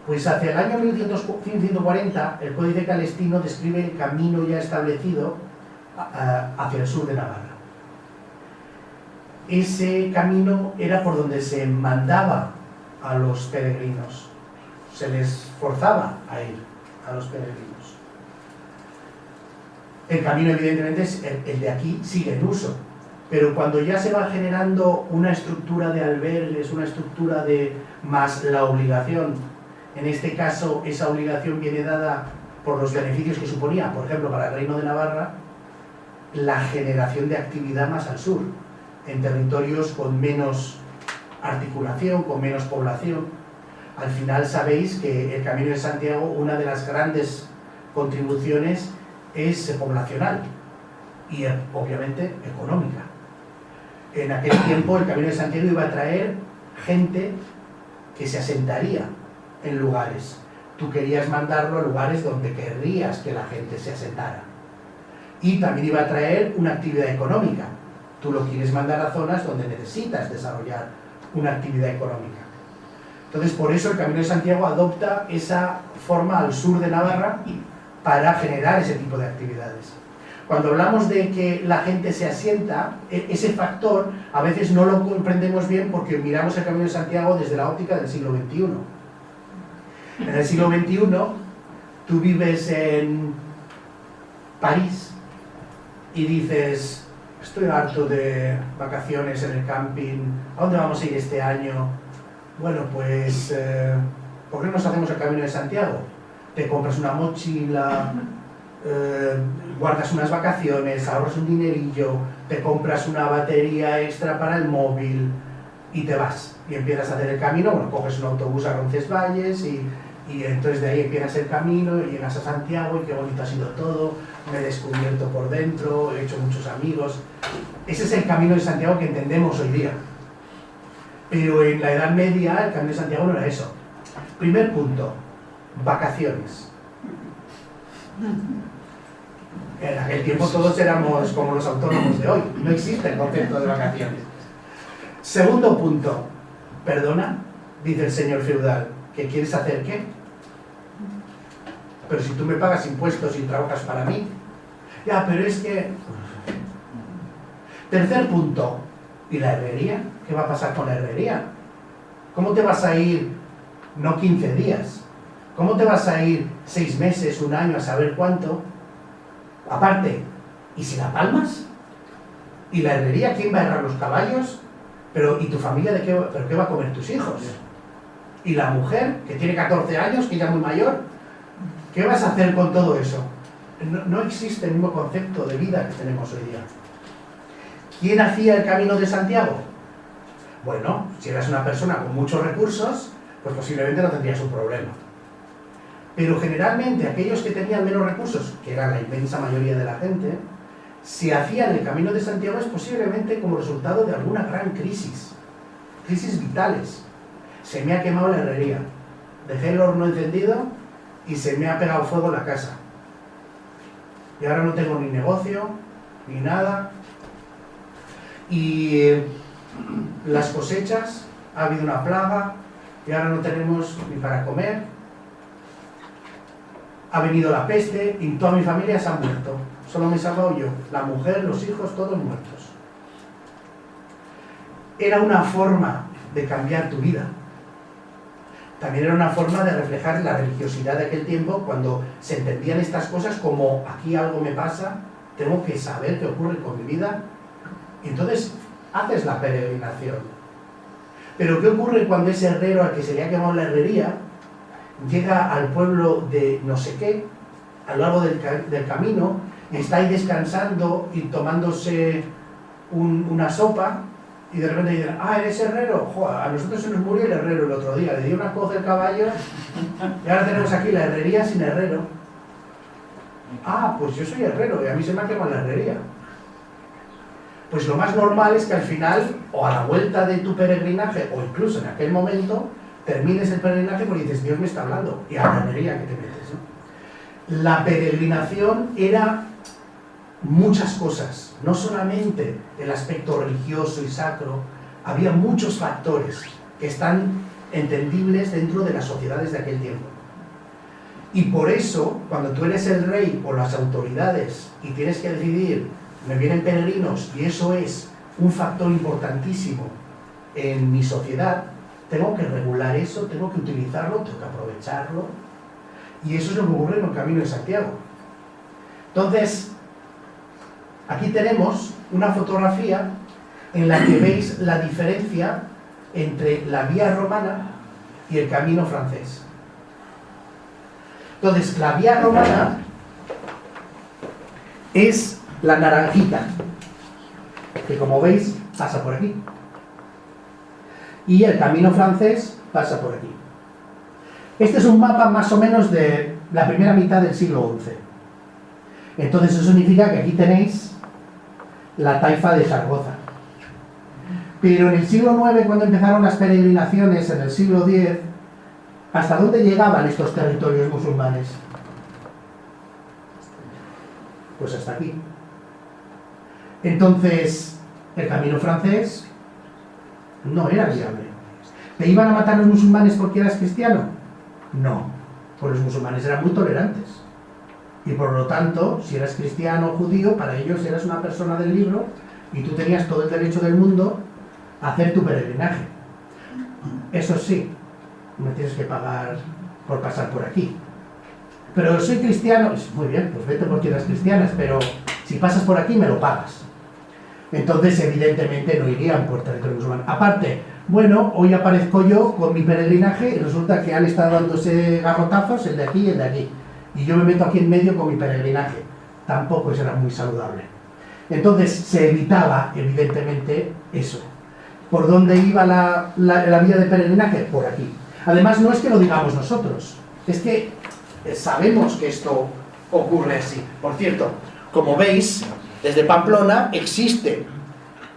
Pues hacia el año 1140 el Códice Calestino describe el camino ya establecido hacia el sur de Navarra. Ese camino era por donde se mandaba a los peregrinos, se les forzaba a ir a los peregrinos. El camino evidentemente es el de aquí, sigue en uso, pero cuando ya se va generando una estructura de albergues, una estructura de más la obligación, en este caso esa obligación viene dada por los beneficios que suponía, por ejemplo, para el Reino de Navarra, la generación de actividad más al sur, en territorios con menos articulación, con menos población. Al final sabéis que el Camino de Santiago, una de las grandes contribuciones es poblacional y obviamente económica. En aquel tiempo el Camino de Santiago iba a traer gente que se asentaría en lugares. Tú querías mandarlo a lugares donde querrías que la gente se asentara. Y también iba a traer una actividad económica. Tú lo quieres mandar a zonas donde necesitas desarrollar una actividad económica. Entonces, por eso el Camino de Santiago adopta esa forma al sur de Navarra para generar ese tipo de actividades. Cuando hablamos de que la gente se asienta, ese factor a veces no lo comprendemos bien porque miramos el Camino de Santiago desde la óptica del siglo XXI. En el siglo XXI, tú vives en París y dices, estoy harto de vacaciones en el camping, ¿a dónde vamos a ir este año? Bueno, pues, ¿por qué no nos hacemos el Camino de Santiago? Te compras una mochila, guardas unas vacaciones, ahorras un dinerillo, te compras una batería extra para el móvil y te vas. Y empiezas a hacer el camino, bueno, coges un autobús a Roncesvalles y entonces de ahí empiezas el camino, llegas a Santiago y qué bonito ha sido todo, me he descubierto por dentro, he hecho muchos amigos. Ese es el Camino de Santiago que entendemos hoy día. Pero en la Edad Media el Camino de Santiago no era eso. Primer punto, vacaciones. En aquel tiempo todos éramos como los autónomos de hoy, no existe el concepto de vacaciones. Segundo punto, perdona, dice el señor feudal, ¿que quieres hacer qué? Pero si tú me pagas impuestos y trabajas para mí, ya, pero es que... Tercer punto, ¿y la herrería? ¿Qué va a pasar con la herrería? ¿Cómo te vas a ir, no 15 días? ¿Cómo te vas a ir 6 meses, 1 año, a saber cuánto? Aparte, ¿y si la palmas? ¿Y la herrería? ¿Quién va a herrar los caballos? Pero, ¿y tu familia de qué, pero qué va a comer tus hijos? ¿Y la mujer, que tiene 14 años, que ya es muy mayor? ¿Qué vas a hacer con todo eso? No existe el mismo concepto de vida que tenemos hoy día. ¿Quién hacía el Camino de Santiago? Bueno, si eras una persona con muchos recursos, pues posiblemente no tendrías un problema. Pero generalmente aquellos que tenían menos recursos, que era la inmensa mayoría de la gente, si hacían el Camino de Santiago es posiblemente como resultado de alguna gran crisis vitales. Se me ha quemado la herrería, dejé el horno encendido y se me ha pegado fuego en la casa. Y ahora no tengo ni negocio, ni nada. Y las cosechas, ha habido una plaga y ahora no tenemos ni para comer. Ha venido la peste y toda mi familia se ha muerto. Solo me he salvado yo, la mujer, los hijos, todos muertos. Era una forma de cambiar tu vida. También era una forma de reflejar la religiosidad de aquel tiempo, cuando se entendían estas cosas como: aquí algo me pasa, tengo que saber qué ocurre con mi vida. Y entonces haces la peregrinación. Pero ¿qué ocurre cuando ese herrero al que se le ha quemado la herrería llega al pueblo de no sé qué, a lo largo del camino, y está ahí descansando y tomándose una sopa, y de repente dicen: ah, ¿eres herrero? Joder, a nosotros se nos murió el herrero el otro día, le dio una coz del caballo y ahora tenemos aquí la herrería sin herrero. Ah, pues yo soy herrero y a mí se me ha quemado la herrería. Pues lo más normal es que al final, o a la vuelta de tu peregrinaje, o incluso en aquel momento, termines el peregrinaje porque dices: Dios me está hablando, y a la herrería que te metes, ¿no? La peregrinación era muchas cosas, no solamente el aspecto religioso y sacro, había muchos factores que están entendibles dentro de las sociedades de aquel tiempo. Y por eso, cuando tú eres el rey o las autoridades y tienes que decidir: me vienen peregrinos y eso es un factor importantísimo en mi sociedad, tengo que regular eso, tengo que utilizarlo, tengo que aprovecharlo. Y eso es lo que ocurre en el Camino de Santiago. Entonces, aquí tenemos una fotografía en la que veis la diferencia entre la vía romana y el camino francés. Entonces, la vía romana es la naranjita, que como veis pasa por aquí. Y el camino francés pasa por aquí. Este es un mapa más o menos de la primera mitad del siglo XI. Entonces eso significa que aquí tenéis la taifa de Zaragoza. Pero en el siglo IX, cuando empezaron las peregrinaciones, en el siglo X, ¿hasta dónde llegaban estos territorios musulmanes? Pues hasta aquí. Entonces, el camino francés no era viable. ¿Te iban a matar los musulmanes porque eras cristiano? No, pues los musulmanes eran muy tolerantes. Y por lo tanto, si eras cristiano o judío, para ellos eras una persona del libro y tú tenías todo el derecho del mundo a hacer tu peregrinaje. Eso sí, me tienes que pagar por pasar por aquí. Pero soy cristiano, muy bien, pues vete porque eras cristiana, pero si pasas por aquí me lo pagas. Entonces, evidentemente, no irían por territorio musulmán. Aparte, bueno, hoy aparezco yo con mi peregrinaje y resulta que han estado dándose garrotazos, el de aquí y el de aquí. Y yo me meto aquí en medio con mi peregrinaje. Tampoco eso era muy saludable. Entonces, se evitaba, evidentemente, eso. ¿Por dónde iba la vía de peregrinaje? Por aquí. Además, no es que lo digamos nosotros, es que sabemos que esto ocurre así. Por cierto, como veis, desde Pamplona existe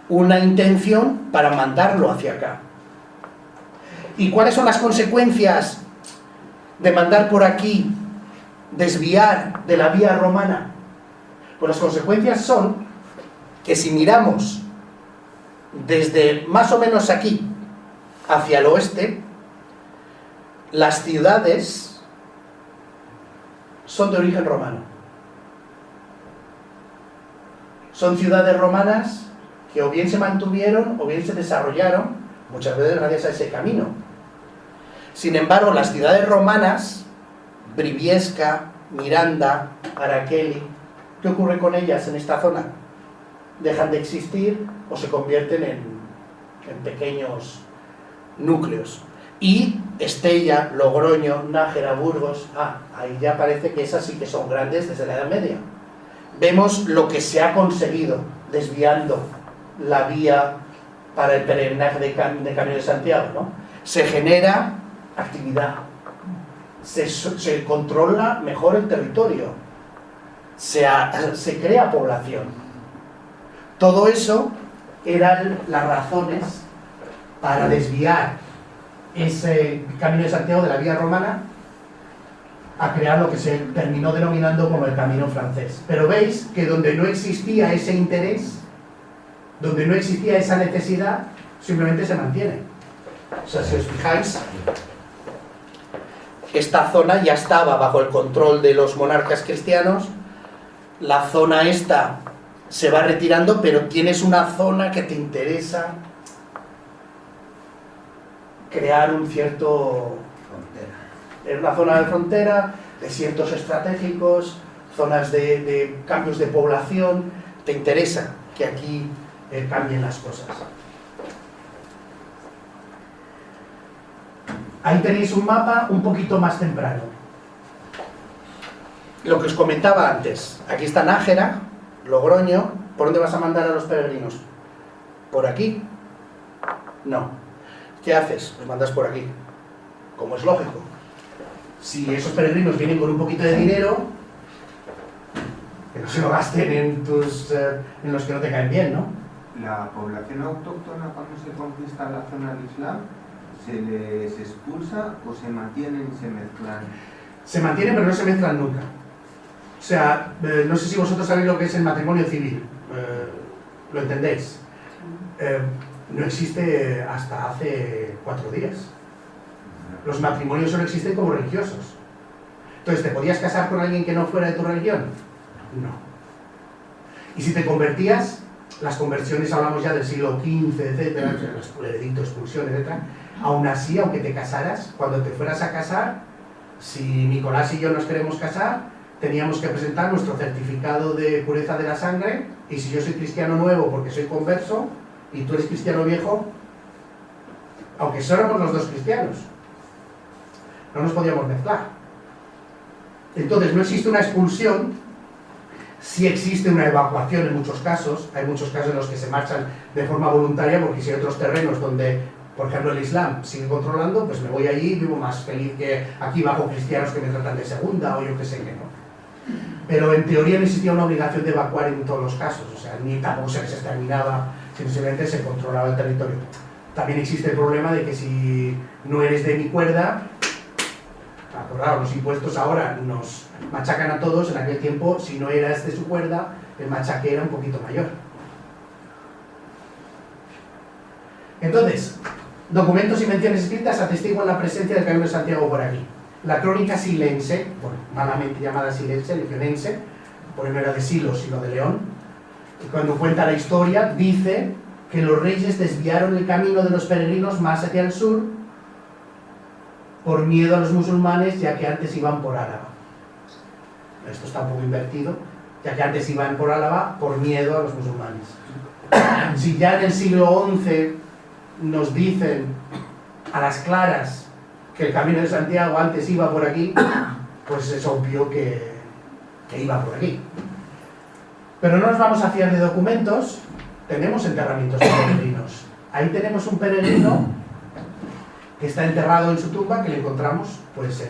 una intención para mandarlo hacia acá. ¿Y cuáles son las consecuencias de mandar por aquí, desviar de la vía romana? Pues las consecuencias son que si miramos desde más o menos aquí hacia el oeste, las ciudades son de origen romano. Son ciudades romanas que o bien se mantuvieron o bien se desarrollaron muchas veces gracias a ese camino. Sin embargo, las ciudades romanas, Briviesca, Miranda, Araceli, ¿qué ocurre con ellas en esta zona? Dejan de existir o se convierten en pequeños núcleos. Y Estella, Logroño, Nájera, Burgos, ahí ya parece que esas sí que son grandes desde la Edad Media. Vemos lo que se ha conseguido desviando la vía para el peregrinaje de Camino de Santiago, ¿no? Se genera actividad, se controla mejor el territorio, se crea población. Todo eso eran las razones para desviar ese Camino de Santiago de la vía romana a crear lo que se terminó denominando como el camino francés. Pero veis que donde no existía ese interés, donde no existía esa necesidad, simplemente se mantiene. O sea, si os fijáis, esta zona ya estaba bajo el control de los monarcas cristianos, la zona esta se va retirando, pero tienes una zona que te interesa crear un cierto... Es una zona de frontera, desiertos estratégicos, zonas de cambios de población, te interesa que aquí cambien las cosas. Ahí tenéis un mapa un poquito más temprano. Lo que os comentaba antes, aquí está Nájera, Logroño. ¿Por dónde vas a mandar a los peregrinos? ¿Por aquí? No. ¿Qué haces? Los mandas por aquí. Como es lógico. Si esos peregrinos vienen con un poquito de dinero, que no se lo gasten en los que no te caen bien, ¿no? La población autóctona, cuando se conquista la zona del Islam, ¿se les expulsa o se mantienen y se mezclan? Se mantienen, pero no se mezclan nunca. O sea, no sé si vosotros sabéis lo que es el matrimonio civil. ¿Lo entendéis? No existe hasta hace 4 días. Los matrimonios solo existen como religiosos. Entonces, ¿te podías casar con alguien que no fuera de tu religión? No. Y si te convertías, las conversiones, hablamos ya del siglo XV, etcétera, el edicto de expulsión, etcétera. Aún así, aunque te casaras, cuando te fueras a casar, si Nicolás y yo nos queremos casar, teníamos que presentar nuestro certificado de pureza de la sangre, y si yo soy cristiano nuevo porque soy converso, y tú eres cristiano viejo, aunque somos los dos cristianos, no nos podíamos mezclar. Entonces no existe una expulsión, sí existe una evacuación en muchos casos. Hay muchos casos en los que se marchan de forma voluntaria, porque si hay otros terrenos donde, por ejemplo, el Islam sigue controlando, pues me voy allí y vivo más feliz que aquí bajo cristianos que me tratan de segunda o yo qué sé qué, ¿no? Pero en teoría no existía una obligación de evacuar en todos los casos, o sea, ni tampoco se exterminaba, simplemente se controlaba el territorio. También existe el problema de que si no eres de mi cuerda, claro, los impuestos ahora nos machacan a todos. En aquel tiempo, si no eras de su cuerda, el machaque era un poquito mayor. Entonces, documentos y menciones escritas atestiguan la presencia del Camino de Santiago por aquí. La crónica silense, malamente llamada silense, legionense, porque no era de Silo, sino de León, cuando cuenta la historia, dice que los reyes desviaron el camino de los peregrinos más hacia el sur por miedo a los musulmanes, ya que antes iban por Álava. Esto está un poco invertido, ya que antes iban por Álava por miedo a los musulmanes. Si ya en el siglo XI nos dicen a las claras que el Camino de Santiago antes iba por aquí, pues es obvio que iba por aquí. Pero no nos vamos a fiar de documentos. Tenemos enterramientos de peregrinos. Ahí tenemos un peregrino que está enterrado en su tumba, que le encontramos pues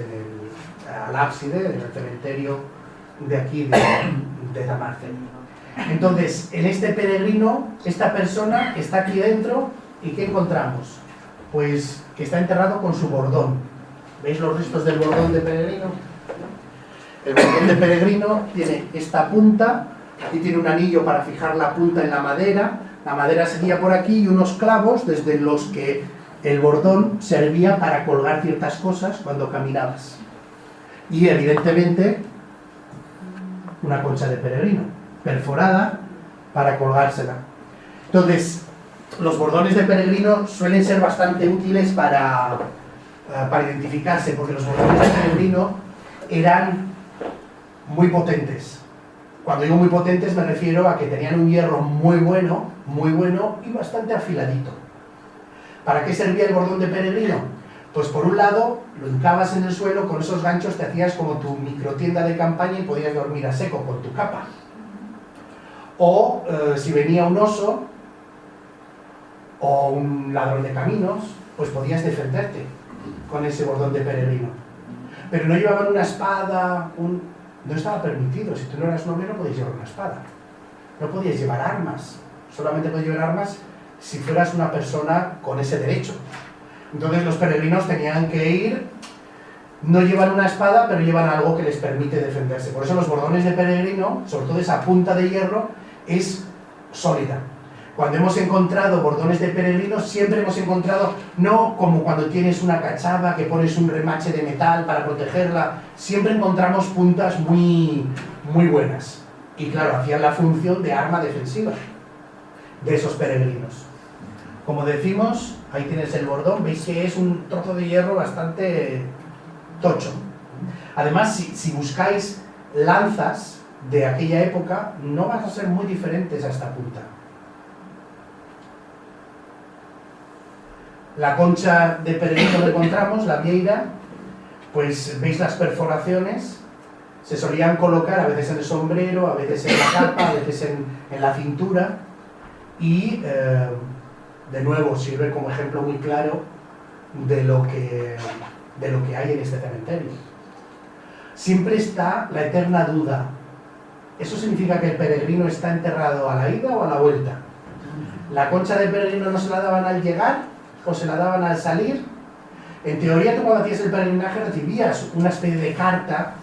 al ábside, en el cementerio de aquí de Zamarce. Entonces, en este peregrino, esta persona está aquí dentro, ¿y qué encontramos? Pues que está enterrado con su bordón. ¿Veis los restos del bordón de peregrino? El bordón de peregrino tiene esta punta, aquí tiene un anillo para fijar la punta en la madera seguía por aquí y unos clavos desde los que el bordón servía para colgar ciertas cosas cuando caminabas. Y evidentemente una concha de peregrino, perforada para colgársela. Entonces, los bordones de peregrino suelen ser bastante útiles para identificarse, porque los bordones de peregrino eran muy potentes. Cuando digo muy potentes me refiero a que tenían un hierro muy bueno y bastante afiladito. ¿Para qué servía el bordón de peregrino? Pues por un lado, lo hincabas en el suelo, con esos ganchos te hacías como tu microtienda de campaña y podías dormir a seco con tu capa. O si venía un oso o un ladrón de caminos, pues podías defenderte con ese bordón de peregrino. Pero no llevaban una espada, no estaba permitido. Si tú no eras noble no podías llevar una espada. No podías llevar armas. Solamente podías llevar armas si fueras una persona con ese derecho. Entonces los peregrinos tenían que ir, no llevan una espada, pero llevan algo que les permite defenderse. Por eso los bordones de peregrino, sobre todo esa punta de hierro, es sólida. Cuando hemos encontrado bordones de peregrino, siempre hemos encontrado, no como cuando tienes una cachava que pones un remache de metal para protegerla, siempre encontramos puntas muy buenas. Y claro, hacían la función de arma defensiva de esos peregrinos. Como decimos, ahí tienes el bordón, veis que es un trozo de hierro bastante tocho. Además, si buscáis lanzas de aquella época, no van a ser muy diferentes a esta punta. La concha de peregrino que encontramos, la vieira, pues veis las perforaciones, se solían colocar a veces en el sombrero, a veces en la capa, a veces en la cintura, y de nuevo sirve como ejemplo muy claro de lo que hay en este cementerio. Siempre está la eterna duda. ¿Eso significa que el peregrino está enterrado a la ida o a la vuelta? ¿La concha de peregrino no se la daban al llegar o se la daban al salir? En teoría, tú cuando hacías el peregrinaje recibías una especie de carta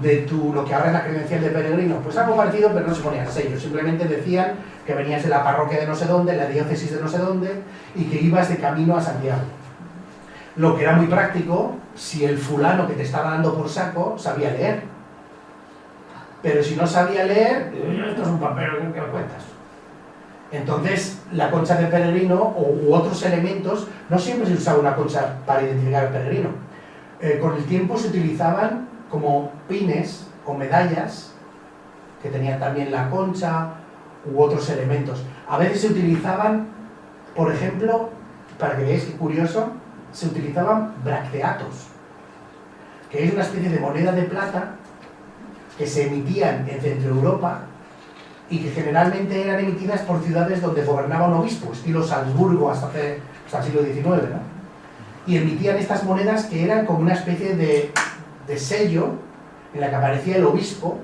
de lo que ahora es la credencial de peregrino. Pues algo parecido, pero no se ponían sellos. Simplemente decían que venías de la parroquia de no sé dónde, la diócesis de no sé dónde, y que ibas de camino a Santiago. Lo que era muy práctico, si el fulano que te estaba dando por saco sabía leer. Pero si no sabía leer, esto es un papel, ¿qué me cuentas? Entonces, la concha de peregrino u otros elementos, no siempre se usaba una concha para identificar al peregrino. Con el tiempo se utilizaban como pines o medallas, que tenían también la concha u otros elementos. A veces se utilizaban, por ejemplo, para que veáis qué curioso, se utilizaban bracteatos, que es una especie de moneda de plata que se emitían en Centro Europa y que generalmente eran emitidas por ciudades donde gobernaba un obispo, estilo Salzburgo hasta el siglo XIX, ¿no? Y emitían estas monedas que eran como una especie de sello en la que aparecía el obispo,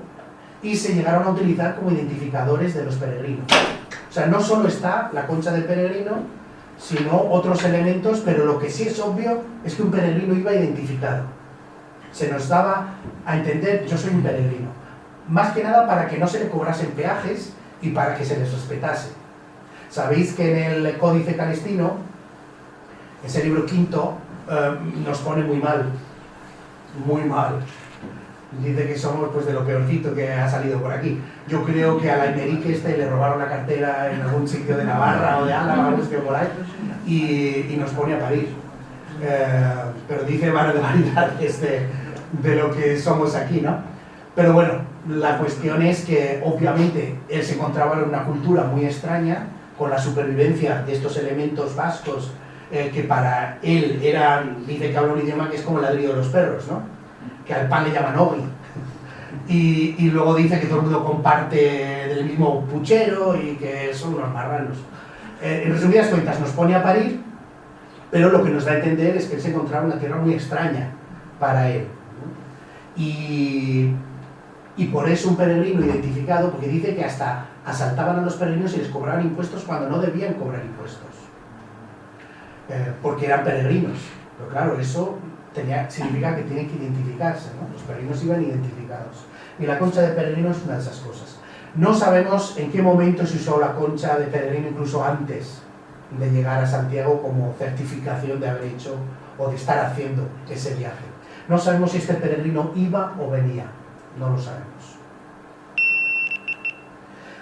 y se llegaron a utilizar como identificadores de los peregrinos. O sea, no solo está la concha del peregrino, sino otros elementos, pero lo que sí es obvio es que un peregrino iba identificado. Se nos daba a entender, yo soy un peregrino. Más que nada para que no se le cobrasen peajes y para que se les respetase. Sabéis que en el Códice Calestino, ese libro quinto, nos pone muy mal. Muy mal. Dice que somos pues de lo peorcito que ha salido por aquí. Yo creo que a la Aymeric le robaron la cartera en algún sitio de Navarra o de Álava, algún sitio por ahí, y nos pone a parir. Pero dice barbaridades de lo que somos aquí, ¿no? Pero bueno, la cuestión es que obviamente él se encontraba en una cultura muy extraña, con la supervivencia de estos elementos vascos, que para él eran, dice que habla un idioma que es como el ladrido de los perros, ¿no? Que al pan le llaman ogri. Y luego dice que todo el mundo comparte del mismo puchero y que son unos marranos. En resumidas cuentas, nos pone a parir, pero lo que nos da a entender es que él se encontraba en una tierra muy extraña para él. Y por eso un peregrino identificado, porque dice que hasta asaltaban a los peregrinos y les cobraban impuestos cuando no debían cobrar impuestos. Porque eran peregrinos. Pero claro, eso significa que tienen que identificarse, ¿no? Los peregrinos iban identificados. Y la concha de peregrino es una de esas cosas. No sabemos en qué momento se usó la concha de peregrino, incluso antes de llegar a Santiago, como certificación de haber hecho o de estar haciendo ese viaje. No sabemos si este peregrino iba o venía. No lo sabemos.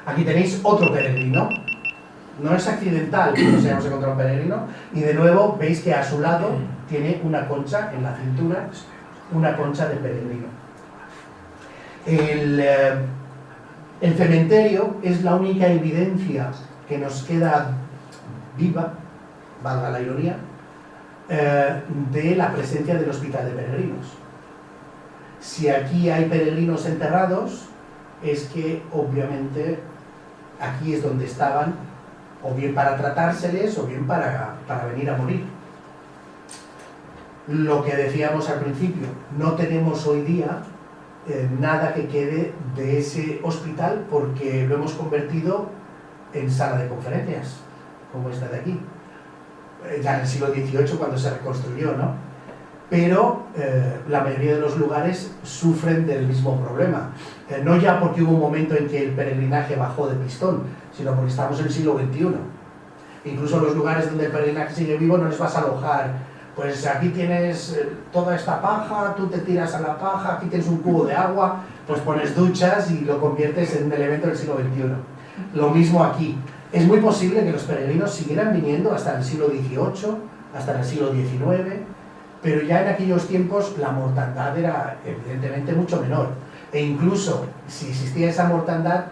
Aquí tenéis otro peregrino. No es accidental que nos hayamos encontrado un peregrino, y de nuevo veis que a su lado tiene una concha en la cintura, una concha de peregrino. El cementerio es la única evidencia que nos queda viva, valga la ironía, de la presencia del hospital de peregrinos. Si aquí hay peregrinos enterrados, es que obviamente aquí es donde estaban, o bien para tratárseles, o bien para venir a morir. Lo que decíamos al principio, no tenemos hoy día nada que quede de ese hospital, porque lo hemos convertido en sala de conferencias, como esta de aquí, ya en el siglo XVIII cuando se reconstruyó, ¿no? Pero la mayoría de los lugares sufren del mismo problema, no ya porque hubo un momento en que el peregrinaje bajó de pistón, sino porque estamos en el siglo XXI. Incluso los lugares donde el peregrinaje sigue vivo no les vas a alojar. Pues aquí tienes toda esta paja, tú te tiras a la paja, aquí tienes un cubo de agua, pues pones duchas y lo conviertes en un elemento del siglo XXI. Lo mismo aquí. Es muy posible que los peregrinos siguieran viniendo hasta el siglo XVIII, hasta el siglo XIX, pero ya en aquellos tiempos la mortandad era evidentemente mucho menor. E incluso si existía esa mortandad,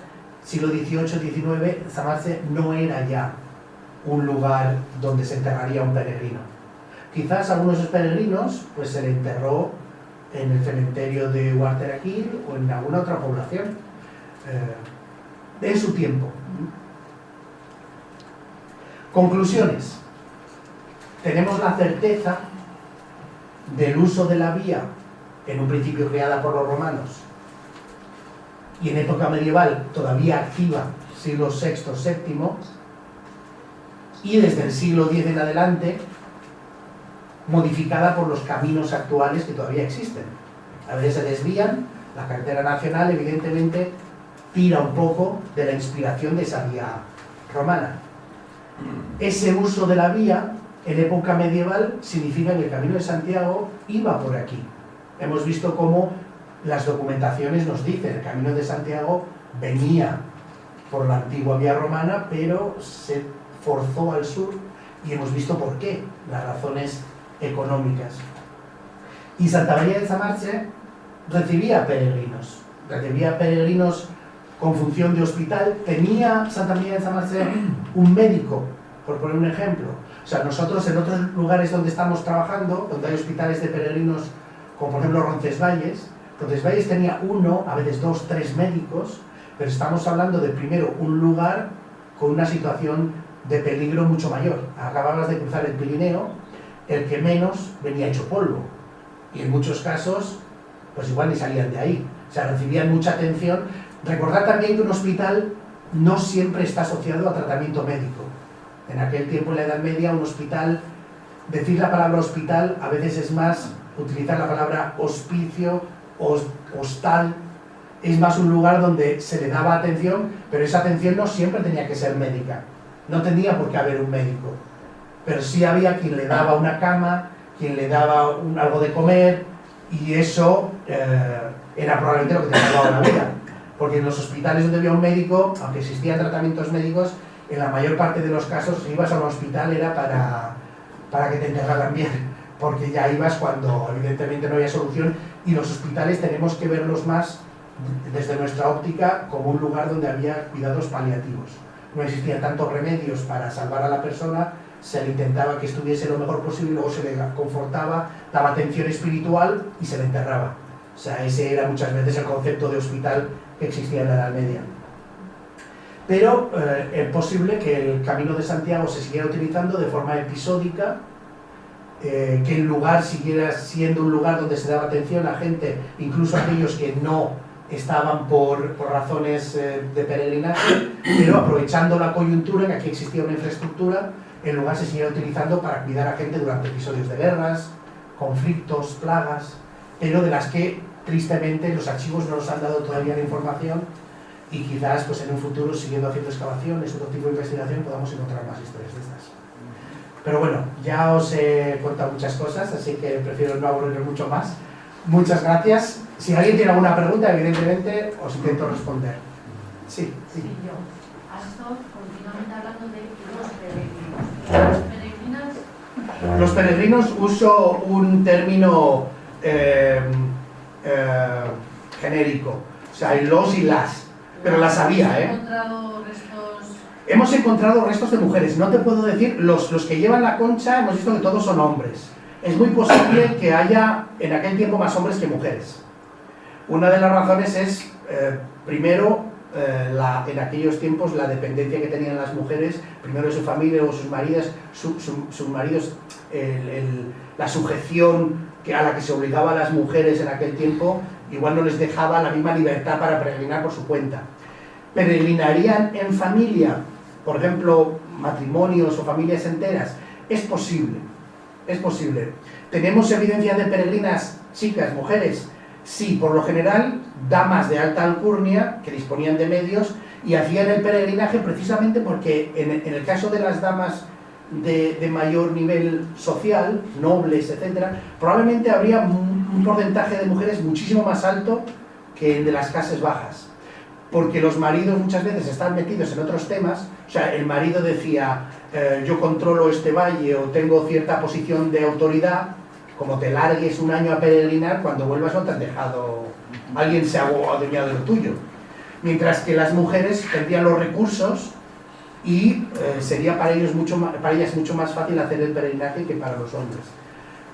siglo XVIII-XIX, Samarce no era ya un lugar donde se enterraría un peregrino. Quizás algunos de esos peregrinos pues se le enterró en el cementerio de Huarteraquil o en alguna otra población en su tiempo. Conclusiones. Tenemos la certeza del uso de la vía, en un principio creada por los romanos y en época medieval todavía activa, siglo VI, VII, y desde el siglo X en adelante modificada por los caminos actuales que todavía existen. A veces se desvían, la carretera nacional evidentemente tira un poco de la inspiración de esa vía romana. Ese uso de la vía en época medieval significa que el Camino de Santiago iba por aquí. Hemos visto cómo las documentaciones nos dicen, el Camino de Santiago venía por la antigua vía romana, pero se forzó al sur y hemos visto por qué, las razones económicas. Y Santa María de Samarce recibía peregrinos con función de hospital. Tenía Santa María de Samarce un médico, por poner un ejemplo. O sea, nosotros en otros lugares donde estamos trabajando, donde hay hospitales de peregrinos, como por ejemplo Roncesvalles tenía uno, a veces dos, tres médicos, pero estamos hablando de primero un lugar con una situación de peligro mucho mayor. Acababas de cruzar el Pirineo, el que menos venía hecho polvo, y en muchos casos pues igual ni salían de ahí, o sea, recibían mucha atención. Recordad también que un hospital no siempre está asociado a tratamiento médico. En aquel tiempo, en la Edad Media, un hospital, decir la palabra hospital a veces es más utilizar la palabra hospicio, hostal, es más un lugar donde se le daba atención, pero esa atención no siempre tenía que ser médica, no tenía por qué haber un médico, pero sí había quien le daba una cama, quien le daba algo de comer, y eso era probablemente lo que te salvaba la vida, porque en los hospitales donde había un médico, aunque existían tratamientos médicos, en la mayor parte de los casos, si ibas a un hospital era para que te enterraran bien, porque ya ibas cuando evidentemente no había solución, y los hospitales tenemos que verlos más desde nuestra óptica como un lugar donde había cuidados paliativos. No existían tantos remedios para salvar a la persona, se le intentaba que estuviese lo mejor posible, luego se le confortaba, daba atención espiritual y se le enterraba. O sea, ese era muchas veces el concepto de hospital que existía en la Edad Media. Pero es posible que el Camino de Santiago se siguiera utilizando de forma episódica, que el lugar siguiera siendo un lugar donde se daba atención a gente, incluso a aquellos que no estaban por razones de peregrinaje, pero aprovechando la coyuntura en que aquí existía una infraestructura, el lugar se siguiera utilizando para cuidar a gente durante episodios de guerras, conflictos, plagas, pero de las que tristemente los archivos no nos han dado todavía la información, y quizás pues en un futuro, siguiendo haciendo excavaciones, otro tipo de investigación, podamos encontrar más historias de estas. Pero bueno, ya os he contado muchas cosas, así que prefiero no aburriros mucho más. Muchas gracias. Si alguien tiene alguna pregunta, evidentemente os intento responder. Sí, sí. Sí, yo. Has estado continuamente hablando de Los peregrinos uso un término genérico, o sea, hay los y las, pero las había, ¿eh? Hemos encontrado restos de mujeres, no te puedo decir, los que llevan la concha hemos visto que todos son hombres. Es muy posible que haya en aquel tiempo más hombres que mujeres. Una de las razones es, primero, en aquellos tiempos la dependencia que tenían las mujeres, primero de su familia o sus maridos, la sujeción a la que se obligaba a las mujeres en aquel tiempo, igual no les dejaba la misma libertad para peregrinar por su cuenta. ¿Peregrinarían en familia? Por ejemplo, matrimonios o familias enteras. Es posible, es posible. ¿Tenemos evidencia de peregrinas, chicas, mujeres? Sí, por lo general, damas de alta alcurnia que disponían de medios y hacían el peregrinaje precisamente porque en el caso de las damas de mayor nivel social, nobles, etc., probablemente habría un porcentaje de mujeres muchísimo más alto que el de las clases bajas. Porque los maridos muchas veces están metidos en otros temas, o sea, el marido decía, yo controlo este valle o tengo cierta posición de autoridad, como te largues un año a peregrinar, cuando vuelvas no te han dejado, alguien se ha adueñado de lo tuyo. Mientras que las mujeres tendrían los recursos y sería para ellas mucho más fácil hacer el peregrinaje que para los hombres.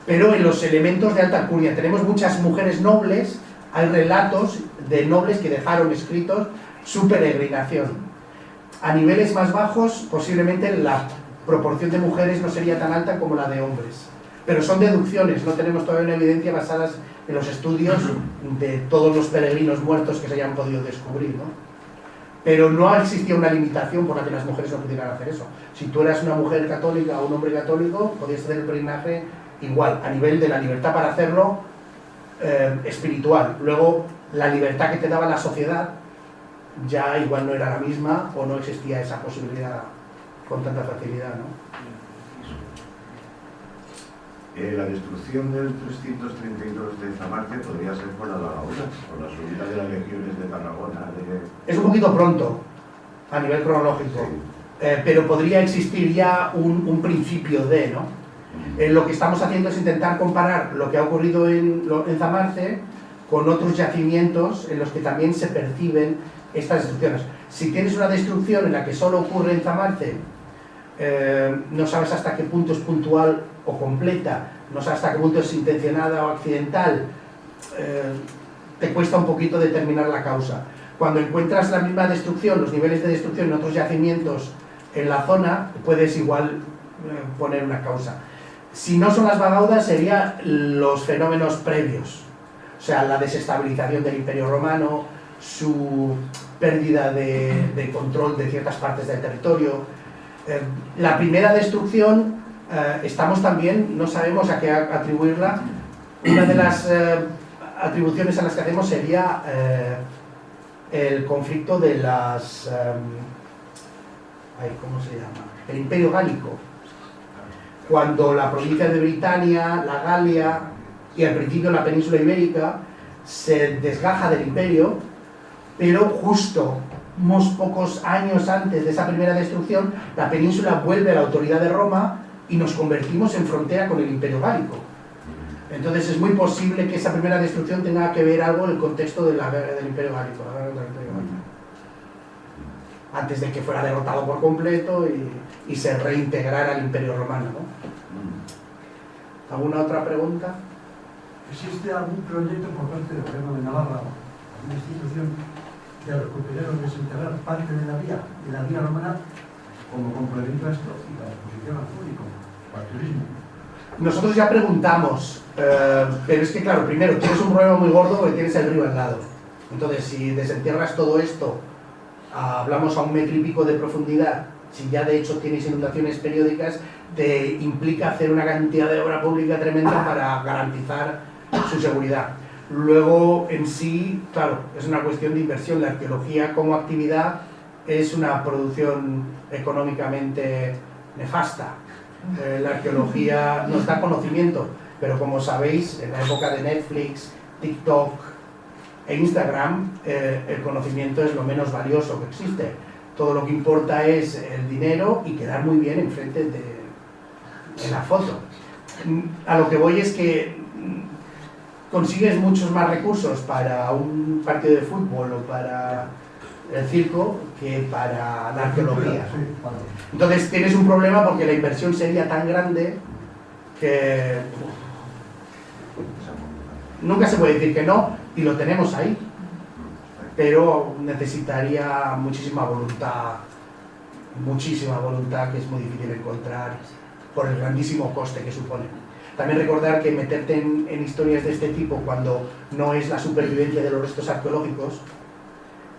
Pero en los elementos de alta alcurnia tenemos muchas mujeres nobles, hay relatos de nobles que dejaron escritos su peregrinación. A niveles más bajos, posiblemente la proporción de mujeres no sería tan alta como la de hombres. Pero son deducciones, no tenemos todavía una evidencia basadas en los estudios de todos los peregrinos muertos que se hayan podido descubrir, ¿no? Pero no existía una limitación por la que las mujeres no pudieran hacer eso. Si tú eras una mujer católica o un hombre católico, podías hacer el peregrinaje igual, a nivel de la libertad para hacerlo espiritual. Luego, la libertad que te daba la sociedad ya igual no era la misma o no existía esa posibilidad con tanta facilidad, ¿no? La destrucción del 332 de Zamarte podría ser por la Lagauna, por la subida de las legiones de Tarragona. Es un poquito pronto, a nivel cronológico, sí. Pero podría existir ya un principio de, ¿no? Lo que estamos haciendo es intentar comparar lo que ha ocurrido en Zamarte con otros yacimientos en los que también se perciben estas destrucciones. Si tienes una destrucción en la que solo ocurre en Zamarte, no sabes hasta qué punto es puntual o completa, no sabes hasta qué punto es intencionada o accidental, te cuesta un poquito determinar la causa. Cuando encuentras la misma destrucción, los niveles de destrucción en otros yacimientos en la zona, puedes igual poner una causa. Si no son las bagaudas, serían los fenómenos previos, o sea, la desestabilización del Imperio Romano, su pérdida de control de ciertas partes del territorio. La primera destrucción, estamos también, no sabemos a qué atribuirla. Una de las atribuciones a las que hacemos sería el conflicto de las... ¿cómo se llama? El Imperio Gálico. Cuando la provincia de Britania, la Galia y al principio la península ibérica se desgaja del imperio, pero justo unos pocos años antes de esa primera destrucción, la península vuelve a la autoridad de Roma y nos convertimos en frontera con el Imperio Gálico. Entonces es muy posible que esa primera destrucción tenga que ver algo en el contexto de la guerra del Imperio Gálico, la guerra del Imperio Gálico. Antes de que fuera derrotado por completo y se reintegrara al Imperio Romano, ¿no? ¿Alguna otra pregunta? ¿Existe algún proyecto por parte del Gobierno de Navarra, alguna institución, de recuperar o desenterrar parte de la vía romana, como complemento a esto y la exposición al público, al turismo? Nosotros ya preguntamos, pero es que claro, primero tienes un problema muy gordo porque tienes el río al lado. Entonces, si desentierras todo esto, hablamos a 1,5 metros de profundidad, si ya de hecho tienes inundaciones periódicas, te implica hacer una cantidad de obra pública tremenda para garantizar su seguridad. Luego, en sí, claro, es una cuestión de inversión. La arqueología como actividad es una producción económicamente nefasta. La arqueología nos da conocimiento, pero como sabéis, en la época de Netflix, TikTok e Instagram, el conocimiento es lo menos valioso que existe. Todo lo que importa es el dinero y quedar muy bien enfrente en la foto. A lo que voy es que consigues muchos más recursos para un partido de fútbol o para el circo que para la arqueología. Entonces tienes un problema porque la inversión sería tan grande que nunca se puede decir que no, y lo tenemos ahí, pero necesitaría muchísima voluntad, que es muy difícil encontrar por el grandísimo coste que supone. También recordar que meterte en historias de este tipo cuando no es la supervivencia de los restos arqueológicos,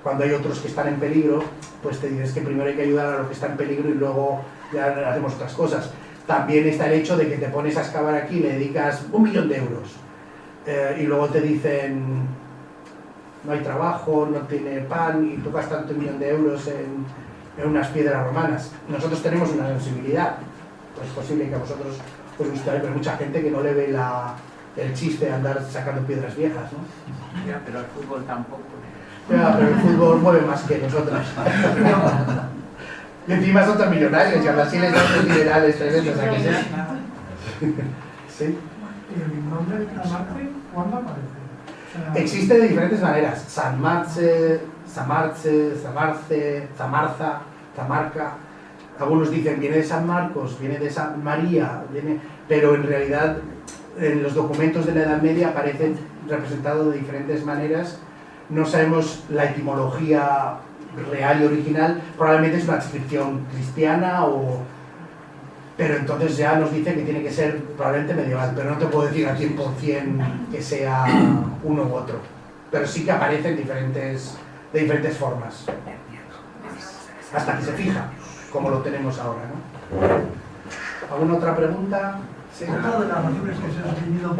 cuando hay otros que están en peligro, pues te dices que primero hay que ayudar a los que están en peligro y luego ya hacemos otras cosas. También está el hecho de que te pones a excavar aquí y le dedicas 1 millón de euros y luego te dicen no hay trabajo, no tiene pan y tú gastas 1 millón de euros en unas piedras romanas. Nosotros tenemos una sensibilidad, pues es posible que a vosotros os guste, pero hay mucha gente que no le ve el chiste de andar sacando piedras viejas, ¿no? Ya, pero el fútbol tampoco. Ya, pero el fútbol mueve más que nosotros. Y encima son tan millonarios y aún así les dan los liberales tremendos aquí. ¿Sí? ¿El nombre de la marca cuándo aparece? O sea, Existe de diferentes maneras. San Marce, Samarce, Samarce, Zamarza, Zamarca. Algunos dicen viene de San Marcos, viene de San María, pero en realidad en los documentos de la Edad Media aparecen representados de diferentes maneras. No sabemos la etimología real y original, probablemente es una inscripción cristiana pero entonces ya nos dice que tiene que ser probablemente medieval, pero no te puedo decir al 100% que sea uno u otro, pero sí que aparecen de diferentes formas, hasta que se fija, como lo tenemos ahora, ¿no? ¿Alguna otra pregunta? Sí. otra de las razones que se han definido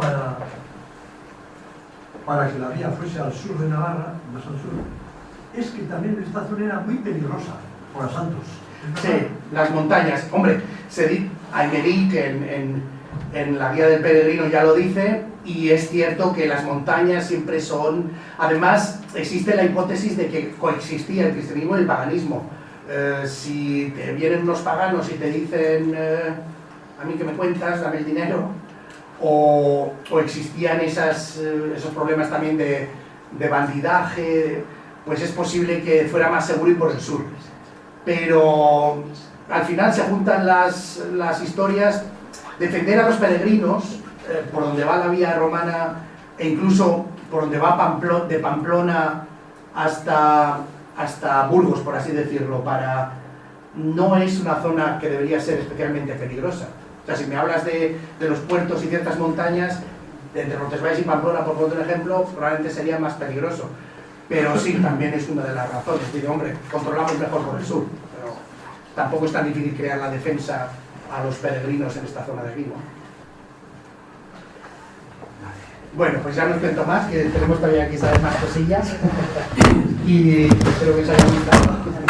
para que la vía fuese al sur de Navarra, más al sur, es que también esta zona era muy peligrosa por asaltos. Sí, las montañas. Hombre, Aymerí, que en la guía del peregrino ya lo dice, y es cierto que las montañas siempre son... Además, existe la hipótesis de que coexistía el cristianismo y el paganismo. Si te vienen unos paganos y te dicen, a mí que me cuentas, dame el dinero, o existían esos problemas también de bandidaje, pues es posible que fuera más seguro ir por el sur. Pero al final se juntan las historias, defender a los peregrinos por donde va la vía romana e incluso por donde va de Pamplona hasta Burgos, por así decirlo, no es una zona que debería ser especialmente peligrosa. O sea, si me hablas de los puertos y ciertas montañas, entre Roncesvalles y Pamplona, por poner un ejemplo, probablemente sería más peligroso. Pero sí, también es una de las razones. Digo, hombre, controlamos mejor por el sur, pero tampoco es tan difícil crear la defensa a los peregrinos en esta zona de aquí, ¿no? Bueno, pues ya no os cuento más, que tenemos todavía quizás más cosillas y espero que os haya gustado.